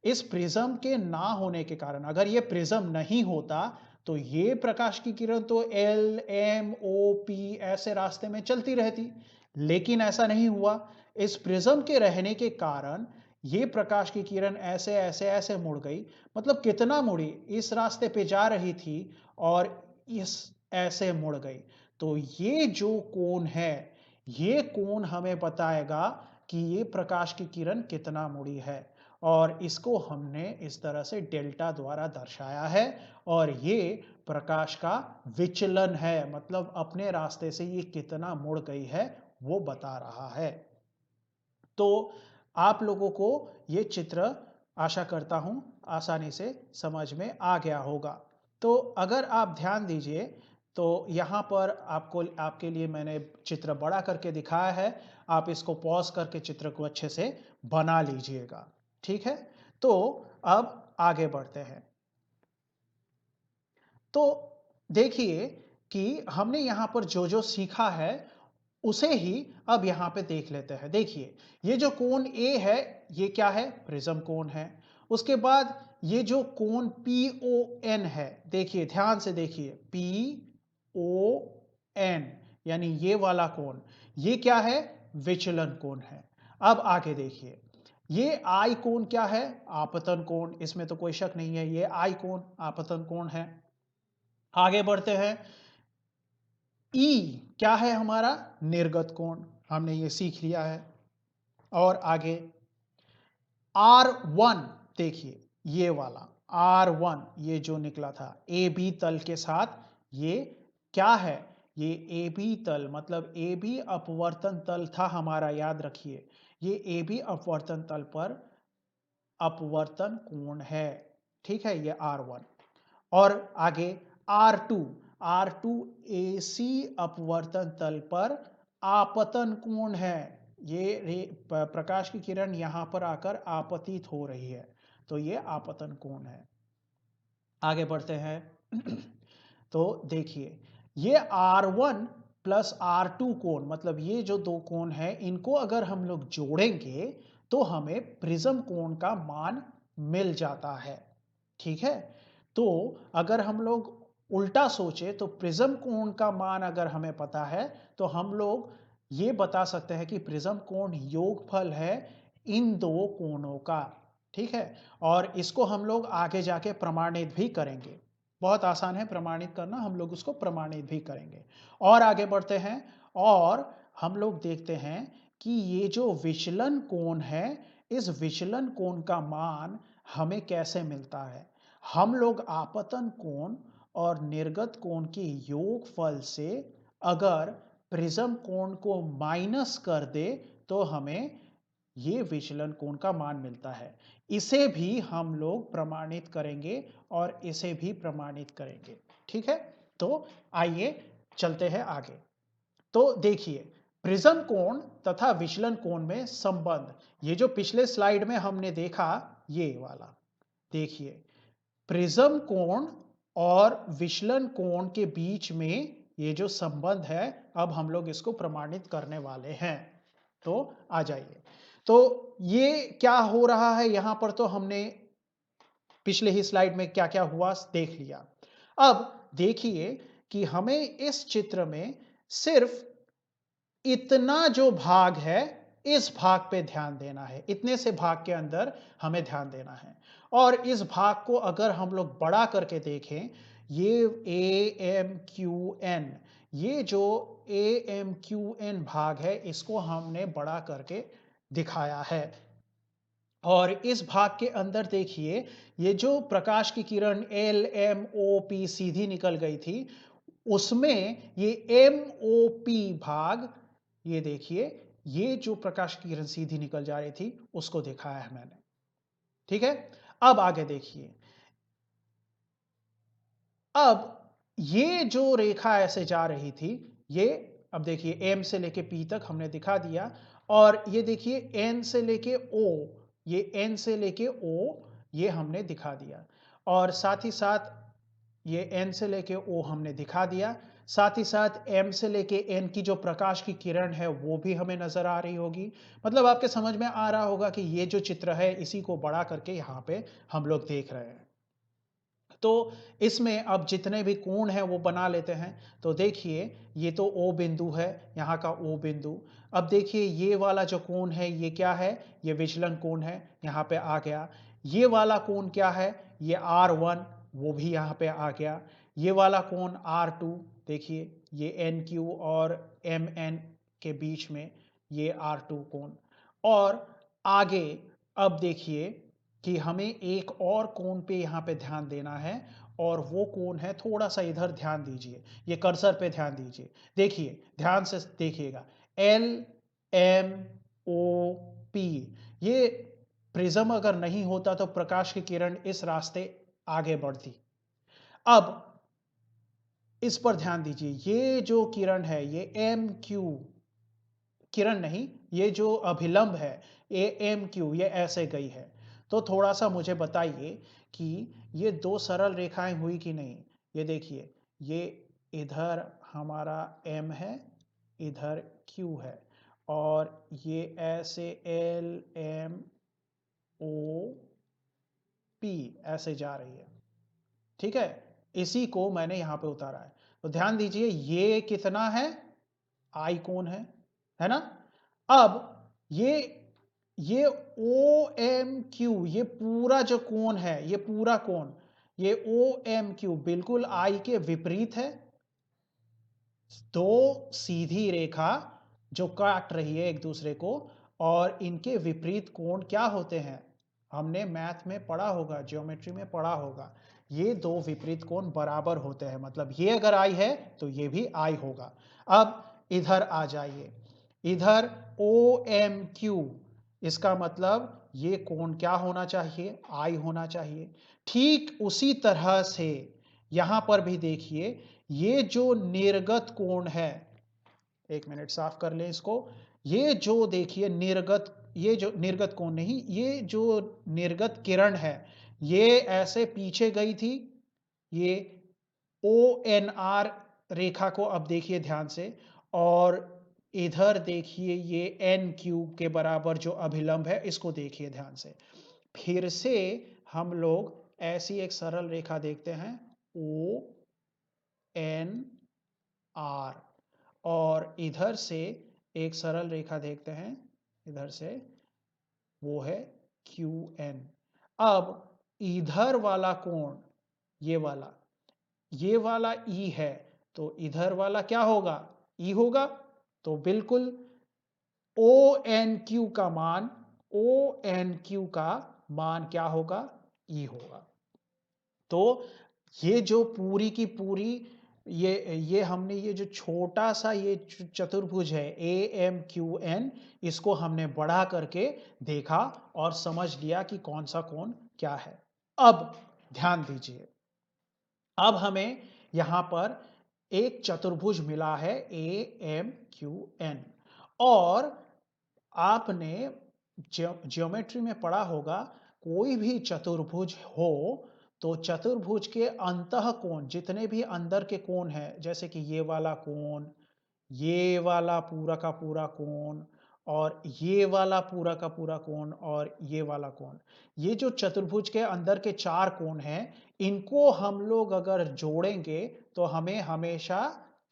इस प्रिज्म के ना होने के कारण, अगर ये प्रिज्म नहीं होता तो ये प्रकाश की किरण तो एल एम ओ पी ऐसे रास्ते में चलती रहती, लेकिन ऐसा नहीं हुआ। इस प्रिज्म के रहने के कारण ये प्रकाश की किरण ऐसे ऐसे ऐसे मुड़ गई। मतलब कितना मुड़ी, इस रास्ते पे जा रही थी और इस ऐसे मुड़ गई। तो ये जो कोण है, ये कोण हमें बताएगा कि ये प्रकाश की किरण कितना मुड़ी है, और इसको हमने इस तरह से डेल्टा द्वारा दर्शाया है। और ये प्रकाश का विचलन है, मतलब अपने रास्ते से ये कितना मुड़ गई है वो बता रहा है। तो आप लोगों को ये चित्र, आशा करता हूं, आसानी से समझ में आ गया होगा। तो अगर आप ध्यान दीजिए तो यहां पर आपको, आपके लिए मैंने चित्र बड़ा करके दिखाया है। आप इसको पॉज करके चित्र को अच्छे से बना लीजिएगा। ठीक है? तो अब आगे बढ़ते हैं। तो देखिए कि हमने यहां पर जो जो सीखा है उसे ही अब यहां पे देख लेते हैं। देखिए ये जो कोण ए है, ये क्या है? प्रिज्म कोण है। उसके बाद ये जो कोण पी ओ एन है, देखिए ध्यान से देखिए, पी ओ एन यानी ये वाला कोण, ये क्या है? विचलन कोण है। अब आगे देखिए, ये आई कोण क्या है? आपतन कोण। इसमें तो कोई शक नहीं है, ये आई कोण आपतन कोण है। आगे बढ़ते हैं। ई क्या है हमारा? निर्गत कोण। हमने ये सीख लिया है। और आगे R1, देखिए ये वाला R1, ये जो निकला था ए बी तल के साथ, ये क्या है? ये ए बी तल, मतलब ए बी अपवर्तन तल था हमारा, याद रखिए। ये ए बी अपवर्तन तल पर अपवर्तन कोण है। ठीक है? ये R1। और आगे R2, R2 AC अपवर्तन तल पर आपतन कोण है। ये प्रकाश की किरण यहां पर आकर आपतित हो रही है, तो ये आपतन कोण है। आगे बढ़ते हैं। तो देखिए ये R1 प्लस R2 कोण, मतलब ये जो दो कोण है, इनको अगर हम लोग जोड़ेंगे तो हमें प्रिज्म कोण का मान मिल जाता है। ठीक है? तो अगर हम लोग उल्टा सोचे तो प्रिज्म कोण का मान अगर हमें पता है तो हम लोग ये बता सकते हैं कि प्रिज्म कोण योगफल है इन दो कोणों का। ठीक है? और इसको हम लोग आगे जाके प्रमाणित भी करेंगे। बहुत आसान है प्रमाणित करना, हम लोग उसको प्रमाणित भी करेंगे। और आगे बढ़ते हैं और हम लोग देखते हैं कि ये जो विचलन कोण है, इस विचलन कोण का मान हमें कैसे मिलता है। हम लोग आपतन कोण और निर्गत कोण के योगफल से अगर प्रिज्म कोण को माइनस कर दे तो हमें ये विचलन कोण का मान मिलता है। इसे भी हम लोग प्रमाणित करेंगे और इसे भी प्रमाणित करेंगे। ठीक है? तो आइए चलते हैं आगे। तो देखिए प्रिज्म कोण तथा विचलन कोण में संबंध, ये जो पिछले स्लाइड में हमने देखा, ये वाला देखिए, प्रिज्म कोण और विचलन कोण के बीच में ये जो संबंध है, अब हम लोग इसको प्रमाणित करने वाले हैं। तो आ जाइए। तो ये क्या हो रहा है यहां पर, तो हमने पिछले ही स्लाइड में क्या क्या हुआ देख लिया। अब देखिए कि हमें इस चित्र में सिर्फ इतना जो भाग है, इस भाग पे ध्यान देना है। इतने से भाग के अंदर हमें ध्यान देना है। और इस भाग को अगर हम लोग बड़ा करके देखें, ये ए एम क्यू एन, ये जो AMQN भाग है इसको हमने बड़ा करके दिखाया है। और इस भाग के अंदर देखिए ये जो प्रकाश की किरण LMOP सीधी निकल गई थी, उसमें ये MOP भाग, ये देखिए ये जो प्रकाश की किरण सीधी निकल जा रही थी उसको दिखाया है मैंने। ठीक है, अब आगे देखिए, अब ये जो रेखा ऐसे जा रही थी, ये अब देखिए M से लेके P तक हमने दिखा दिया, और ये देखिए N से लेके O, ये N से लेके O ये हमने दिखा दिया, और साथ ही साथ ये N से लेके O हमने दिखा दिया, साथ ही साथ M से लेके N की जो प्रकाश की किरण है वो भी हमें नजर आ रही होगी। मतलब आपके समझ में आ रहा होगा कि ये जो चित्र है इसी को बड़ा करके यहाँ पे हम लोग देख रहे हैं। तो इसमें अब जितने भी कोण हैं वो बना लेते हैं। तो देखिए ये तो O बिंदु है, यहाँ का O बिंदु। अब देखिए ये वाला जो कोण है ये क्या है, ये विचलन कोण है, यहाँ पे आ गया। ये वाला कोण क्या है, ये R1, वो भी यहाँ पे आ गया। ये वाला कोण R2, देखिए ये NQ और MN के बीच में ये R2 कोण। और आगे अब देखिए कि हमें एक और कोण पे यहाँ पे ध्यान देना है, और वो कोण है, थोड़ा सा इधर ध्यान दीजिए, ये कर्सर पे ध्यान दीजिए, देखिए ध्यान से देखिएगा, LMOP। ये प्रिज्म अगर नहीं होता तो प्रकाश की किरण इस रास्ते आगे बढ़ती। अब इस पर ध्यान दीजिए, ये जो किरण है ये MQ किरण नहीं, ये जो अभिलंब है AMQ, ये ऐसे गई है। तो थोड़ा सा मुझे बताइए कि ये दो सरल रेखाएं हुई कि नहीं। ये देखिए, ये इधर हमारा M है, इधर Q है, और ये ऐसे LMOP ऐसे जा रही है। ठीक है, इसी को मैंने यहां पे उतारा है। तो ध्यान दीजिए ये कितना है, आई कोण है ना। अब ये OMQ, ये पूरा जो कोण है, ये पूरा कोण, ये OMQ बिल्कुल आई के विपरीत है। दो सीधी रेखा जो काट रही है एक दूसरे को, और इनके विपरीत कोण क्या होते हैं, हमने मैथ में पढ़ा होगा, ज्योमेट्री में पढ़ा होगा, ये दो विपरीत कोण बराबर होते हैं। मतलब ये अगर आई है तो ये भी आई होगा। अब इधर आ जाइए, इधर OMQ, इसका मतलब ये कोण क्या होना चाहिए, आई होना चाहिए। ठीक उसी तरह से यहां पर भी देखिए, ये जो निर्गत कोण है, एक मिनट साफ कर लें इसको, ये जो देखिए निर्गत, ये जो निर्गत कोण नहीं, ये जो निर्गत किरण है, ये ऐसे पीछे गई थी, ये ONR रेखा को अब देखिए ध्यान से, और इधर देखिए ये NQ के बराबर जो अभिलंब है इसको देखिए ध्यान से। फिर से हम लोग ऐसी एक सरल रेखा देखते हैं ONR, और इधर से एक सरल रेखा देखते हैं, इधर से, वो है QN। अब इधर वाला कोण, ये वाला E है, तो इधर वाला क्या होगा, E होगा। तो बिल्कुल ONQ का मान, ONQ का मान क्या होगा, E होगा। तो ये जो पूरी की पूरी, ये हमने ये जो छोटा सा ये चतुर्भुज है AMQN, इसको हमने बढ़ा करके देखा और समझ लिया कि कौन सा कोण क्या है। अब ध्यान दीजिए, अब हमें यहां पर एक चतुर्भुज मिला है AMQN, और आपने ज्योमेट्री में पढ़ा होगा, कोई भी चतुर्भुज हो तो चतुर्भुज के अंतः कोण, जितने भी अंदर के कोण हैं, जैसे कि ये वाला कोण, ये वाला पूरा का पूरा कोण, और ये वाला पूरा का पूरा कोण, और ये वाला कोण, ये जो चतुर्भुज के अंदर के चार कोण हैं, इनको हम लोग अगर जोड़ेंगे तो हमें हमेशा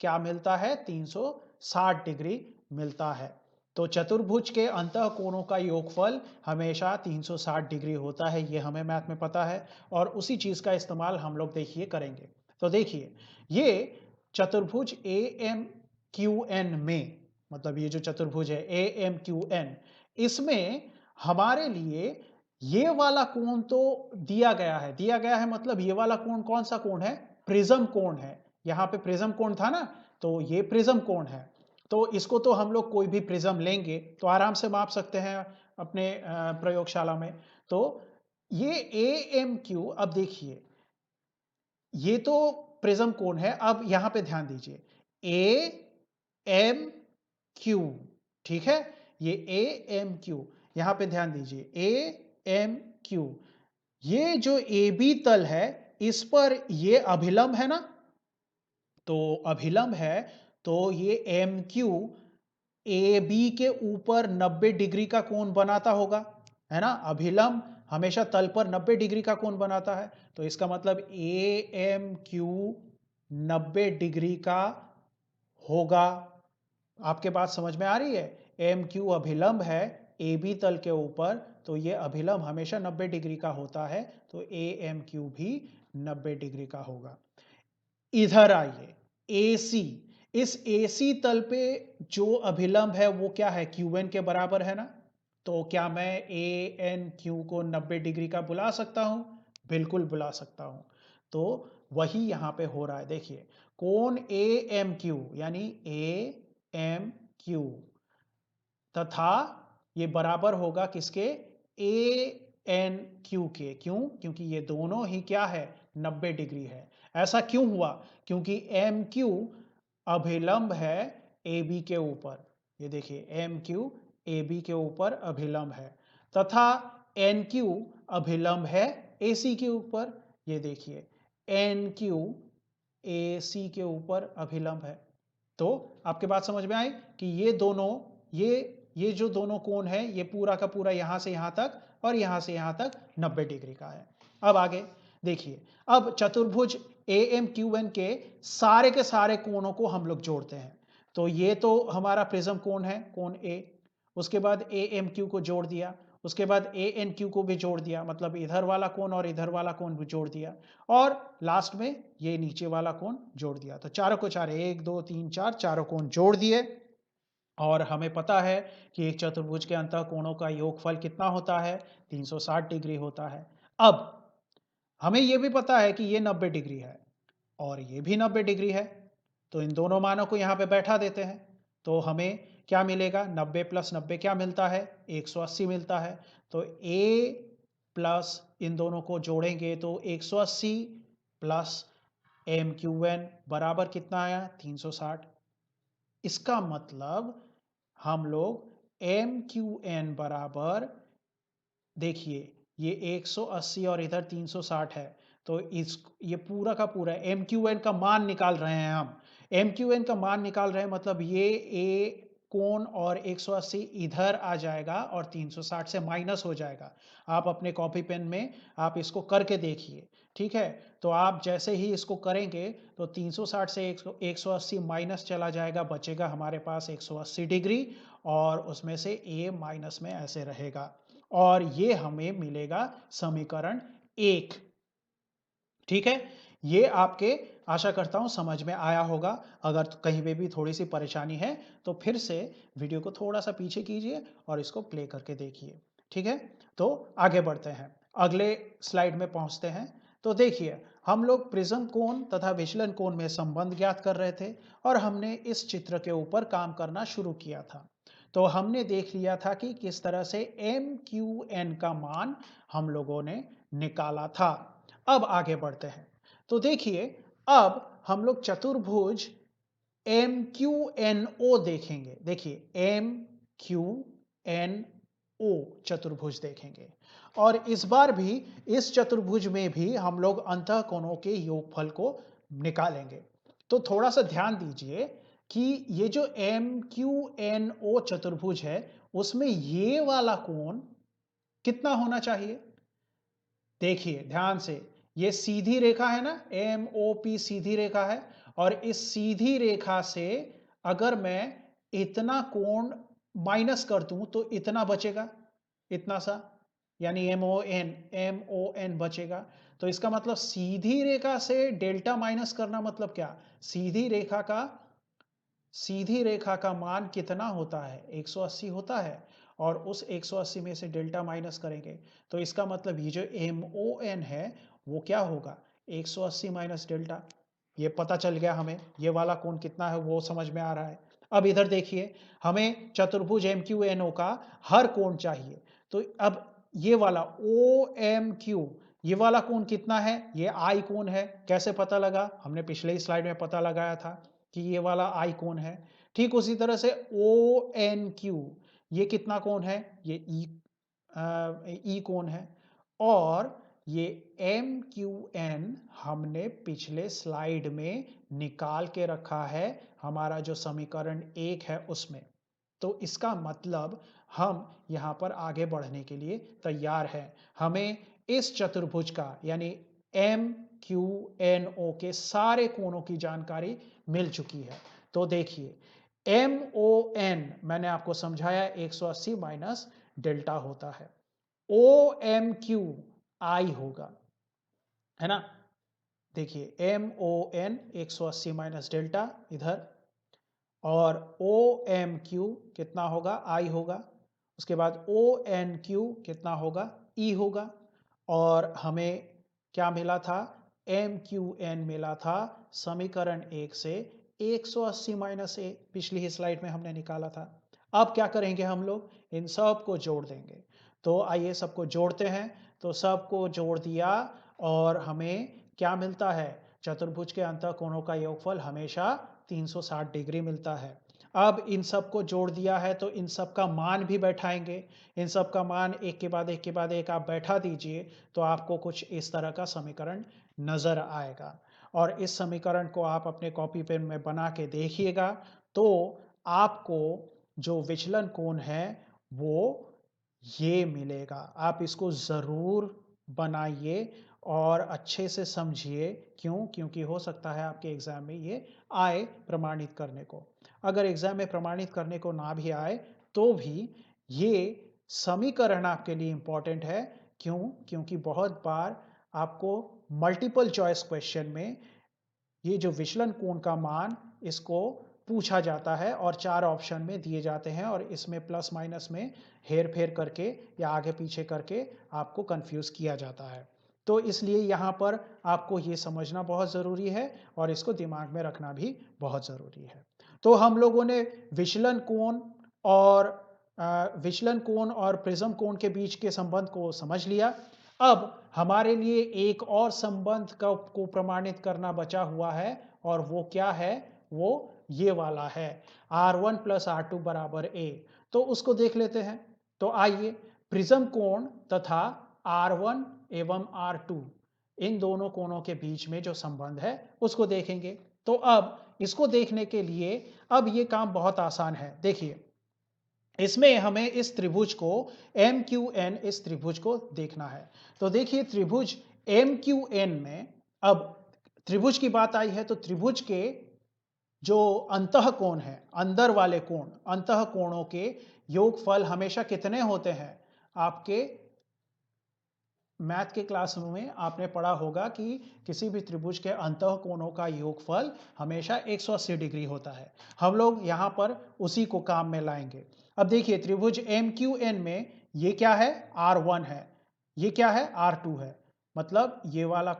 क्या मिलता है, 360 डिग्री मिलता है। तो चतुर्भुज के अंतः कोणों का योगफल हमेशा 360 डिग्री होता है, ये हमें मैथ में पता है, और उसी चीज का इस्तेमाल हम लोग देखिए करेंगे। तो देखिए ये चतुर्भुज क्यू एन में, मतलब ये जो चतुर्भुज है ए एम क्यू एन, इसमें हमारे लिए ये वाला कोण तो दिया गया है मतलब ये वाला कोण कौन सा कोण है? प्रिज्म कोण है। यहां पे प्रिज्म कोण था ना, तो ये प्रिज्म कोण है। तो इसको तो हम लोग कोई भी प्रिज्म लेंगे तो आराम से माप सकते हैं अपने प्रयोगशाला में। तो ये ए एम क्यू, अब देखिए ये तो प्रिज्म कोण है। अब यहां पे ध्यान दीजिए, ए एम क्यू, ठीक है, ये ए एम क्यू, यहां पे ध्यान दीजिए ए एम क्यू, ये जो ए बी तल है इस पर ये अभिलंब है ना, तो अभिलंब है, तो ये एम क्यू ए बी के ऊपर 90 डिग्री का कोण बनाता होगा, है ना। अभिलंब हमेशा तल पर 90 डिग्री का कोण बनाता है, तो इसका मतलब ए एम क्यू 90 डिग्री का होगा। आपके बात समझ में आ रही है? एम क्यू अभिलंब है ए बी तल के ऊपर, तो ये अभिलंब हमेशा 90 डिग्री का होता है, तो ए एम क्यू भी 90 डिग्री का होगा। इधर आइए, AC, इस AC तल पे जो अभिलंब है वो क्या है? QN के बराबर है ना। तो क्या मैं ANQ को 90 डिग्री का बुला सकता हूं? बिल्कुल बुला सकता हूं। तो वही यहां पे हो रहा है, देखिए कोण AMQ यानी AMQ तथा ये बराबर होगा किसके? ANQ के। क्यों? क्योंकि ये दोनों ही क्या है? 90 डिग्री है। ऐसा क्यों हुआ? क्योंकि MQ अभिलंब है AB के ऊपर, ये देखिए MQ AB के ऊपर अभिलंब है, तथा NQ अभिलंब है AC के ऊपर, ये देखिए NQ AC के ऊपर अभिलंब है। तो आपके बात समझ में आई कि ये दोनों, ये जो दोनों कोण है ये पूरा का पूरा यहां से यहां तक और यहां से यहां तक 90 डिग्री का है। अब आगे देखिए, अब चतुर्भुज AMQN के सारे कोणों को हम लोग जोड़ते हैं। तो ये तो हमारा प्रिज्म कोण है, कोण A, उसके बाद AMQ को जोड़ दिया, उसके बाद ANQ को भी जोड़ दिया, मतलब इधर वाला कोण और इधर वाला कोण भी जोड़ दिया, और लास्ट में ये नीचे वाला कोण जोड़ दिया। तो चारों को चार, 1 2 3 4, चारों कोण जोड़ दिए, और हमें पता है कि एक चतुर्भुज के अंतः कोणों का योगफल कितना होता है? 360 डिग्री होता है। अब हमें यह भी पता है कि ये 90 डिग्री है और ये भी 90 डिग्री है, तो इन दोनों मानों को यहां पे बैठा देते हैं, तो हमें क्या मिलेगा? 90 प्लस 90 क्या मिलता है? 180 मिलता है। तो A प्लस इन दोनों को जोड़ेंगे तो 180 प्लस MQN बराबर कितना आया? 360। इसका मतलब हम लोग MQN बराबर, देखिए ये 180 और इधर 360 है, तो इस ये पूरा का पूरा MQN का मान निकाल रहे हैं हम। MQN का मान निकाल रहे हैं मतलब ये A कोण और 180 इधर आ जाएगा और 360 से माइनस हो जाएगा। आप अपने कॉपी पेन में आप इसको करके देखिए, ठीक है। तो आप जैसे ही इसको करेंगे तो 360 से 180 माइनस चला जाएगा, बचेगा हमारे पास 180 डिग्री, और उसमें से A माइनस में ऐसे रहेगा, और ये हमें मिलेगा समीकरण 1। ठीक है, ये आपके, आशा करता हूं समझ में आया होगा। अगर कहीं पे भी थोड़ी सी परेशानी है तो फिर से वीडियो को थोड़ा सा पीछे कीजिए और इसको प्ले करके देखिए। ठीक है, तो आगे बढ़ते हैं, अगले स्लाइड में पहुंचते हैं। तो देखिए, हम लोग प्रिज्म कोण तथा विचलन कोण में संबंध ज्ञात कर रहे थे और हमने इस चित्र के ऊपर काम करना शुरू किया था। तो हमने देख लिया था कि किस तरह से MQN का मान हम लोगों ने निकाला था। अब आगे बढ़ते हैं। तो देखिए, अब हम लोग चतुर्भुज MQNO देखेंगे। देखिए MQNO चतुर्भुज देखेंगे, और इस बार भी इस चतुर्भुज में भी हम लोग अंतःकोणों के योगफल को निकालेंगे। तो थोड़ा सा ध्यान दीजिए कि ये जो MQNO चतुर्भुज है उसमें ये वाला कोण कितना होना चाहिए? देखिए ध्यान से, ये सीधी रेखा है ना, MOP सीधी रेखा है, और इस सीधी रेखा से अगर मैं इतना कोण माइनस कर दूं तो इतना बचेगा, इतना सा, यानी MON बचेगा। तो इसका मतलब सीधी रेखा से डेल्टा माइनस करना मतलब क्या? सीधी रेखा का सीधी रेखा का मान कितना होता है? 180 होता है और उस 180 में से डेल्टा माइनस करेंगे तो इसका मतलब ये जो MON है वो क्या होगा? 180 माइनस डेल्टा। ये पता चल गया हमें, ये वाला कोण कितना है वो समझ में आ रहा है। अब इधर देखिए, हमें चतुर्भुज MQNO का हर कोण चाहिए। तो अब ये वाला OMQ, ये वाला कोण कितना है? ये I कोण है। कैसे पता लगा? हमने पिछले ही स्लाइड में पता लगाया था कि ये वाला I कोण है। ठीक उसी तरह से ONQ, ये कितना कोण है? ये E कोण है। और ये MQN हमने पिछले स्लाइड में निकाल के रखा है, हमारा जो समीकरण 1 है उसमें। तो इसका मतलब हम यहाँ पर आगे बढ़ने के लिए तैयार हैं। हमें इस चतुर्भुज का यानी MQNO के सारे कोणों की जानकारी मिल चुकी है। तो देखिए, MON मैंने आपको समझाया 180 माइनस डेल्टा होता है। OMQ I होगा, है ना? देखिए MON 180 माइनस डेल्टा इधर, और OMQ कितना होगा? I होगा। उसके बाद ONQ कितना होगा? E होगा। और हमें क्या मिला था? MQN मिला था समीकरण 1 से 180 माइनस ए, पिछली ही स्लाइड में हमने निकाला था। अब क्या करेंगे हम लोग? इन सब को जोड़ देंगे। तो आइए सबको जोड़ते हैं। तो सबको जोड़ दिया और हमें क्या मिलता है? चतुर्भुज के अंतःकोणों का योगफल हमेशा 360 डिग्री मिलता है। अब इन सब को जोड़ दिया है तो इन सब का मान भी बैठाएंगे। इन सब का मान एक के बाद एक के बाद एक आप बैठा दीजिए तो आपको कुछ इस तरह का समीकरण नजर आएगा। और इस समीकरण को आप अपने कॉपी पेन में बना के देखिएगा तो आपको जो विचलन कोण है वो ये मिलेगा। आप इसको ज़रूर बनाइए और अच्छे से समझिए। क्यों? क्योंकि हो सकता है आपके एग्जाम में ये आए प्रमाणित करने को। अगर एग्जाम में प्रमाणित करने को ना भी आए तो भी ये समीकरण आपके लिए इंपॉर्टेंट है। क्यों? क्योंकि बहुत बार आपको मल्टीपल चॉइस क्वेश्चन में ये जो विचलन कोण का मान इसको पूछा जाता है और 4 ऑप्शन में दिए जाते हैं और इसमें प्लस माइनस में हेर फेर करके या आगे पीछे करके आपको कंफ्यूज किया जाता है। तो इसलिए यहाँ पर आपको ये समझना बहुत ज़रूरी है और इसको दिमाग में रखना भी बहुत ज़रूरी है। तो हम लोगों ने विचलन कोण और विचलन कोण और प्रिज्म कोण के बीच के संबंध को समझ लिया। अब हमारे लिए एक और संबंध को प्रमाणित करना बचा हुआ है और वो क्या है? वो ये वाला है, R1 प्लस R2 बराबर A। तो उसको देख लेते हैं। तो आइए प्रिज्म कोण तथा R1 एवं R2 इन दोनों कोणों के बीच में जो संबंध है उसको देखेंगे। तो अब इसको देखने के लिए अब ये काम बहुत आसान है। देखिए, इसमें हमें इस त्रिभुज को MQN, इस त्रिभुज को देखना है। तो देखिए त्रिभुज MQN में, अब त्रिभुज की बात आई है तो त्रिभुज के जो अंतः कोण है, अंदर वाले कोण, अंतः कोणों के योगफल हमेशा कितने होते हैं? आपके मैथ के क्लास में आपने पढ़ा होगा कि किसी भी त्रिभुज के अंतः कोणों का योगफल हमेशा 180 डिग्री होता है। हम लोग यहाँ पर उसी को काम में लाएंगे। अब देखिए त्रिभुज MQN में ये क्या है? R1 है, ये क्या है? R2 है। मतलब ये वाला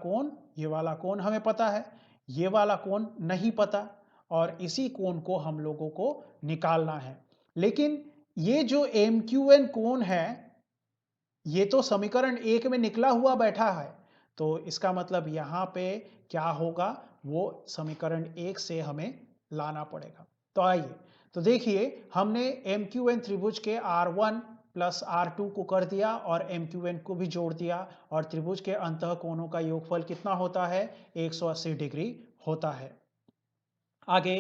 कोण हमें पता है, ये वाला कोण नहीं पता, और इसी कोण को हम लोगों को निकालना है। लेकिन ये जो MQN कोण है ये तो समीकरण 1 में निकला हुआ बैठा है। तो इसका मतलब यहाँ पे क्या होगा? वो समीकरण 1 से हमें लाना पड़ेगा। तो आइए, तो देखिए हमने MQN त्रिभुज के R1 प्लस R2 को कर दिया और MQN को भी जोड़ दिया और त्रिभुज के अंतः कोणों का योगफल कितना होता है? 180 डिग्री होता है। आगे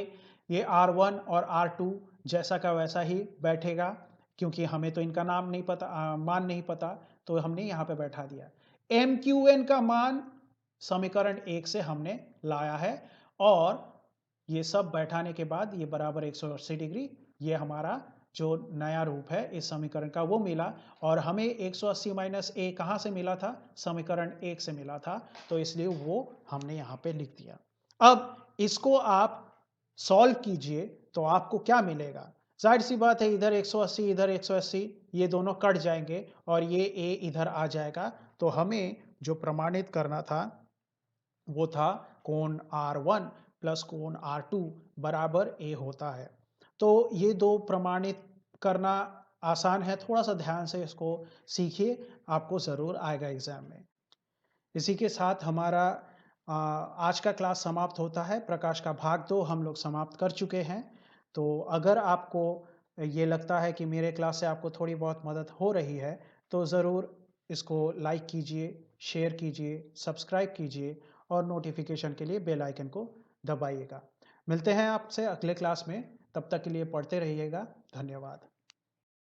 ये R1 और R2 जैसा का वैसा ही बैठेगा क्योंकि हमें तो इनका नाम नहीं पता, मान नहीं पता, तो हमने यहाँ पे बैठा दिया। MQN का मान समीकरण 1 से हमने लाया है और ये सब बैठाने के बाद ये बराबर 180 डिग्री, ये हमारा जो नया रूप है इस समीकरण का वो मिला। और हमें 180 माइनस ए कहाँ से मिला था? समीकरण 1 से मिला था, तो इसलिए वो हमने यहाँ पे लिख दिया। अब इसको आप सॉल्व कीजिए तो आपको क्या मिलेगा? ज़ाहिर-सी बात है इधर 180 इधर 180 ये दोनों कट जाएँगे और ये a इधर आ जाएगा। तो हमें जो प्रमाणित करना था वो था कोण R1 प्लस कोण R2 बराबर a होता है। तो ये 2 प्रमाणित करना आसान है, थोड़ा-सा ध्यान से इसको सीखिए, आपको ज़रूर आएगा एग्ज़ाम में। इसी के साथ हमारा आज का क्लास समाप्त होता है। प्रकाश का भाग 2 हम लोग समाप्त कर चुके हैं। तो अगर आपको ये लगता है कि मेरे क्लास से आपको थोड़ी बहुत मदद हो रही है, तो ज़रूर इसको लाइक कीजिए, शेयर कीजिए, सब्सक्राइब कीजिए और नोटिफ़िकेशन के लिए बेल आइकन को दबाइएगा। मिलते हैं आपसे अगले क्लास में, तब तक के लिए पढ़ते रहिएगा। धन्यवाद।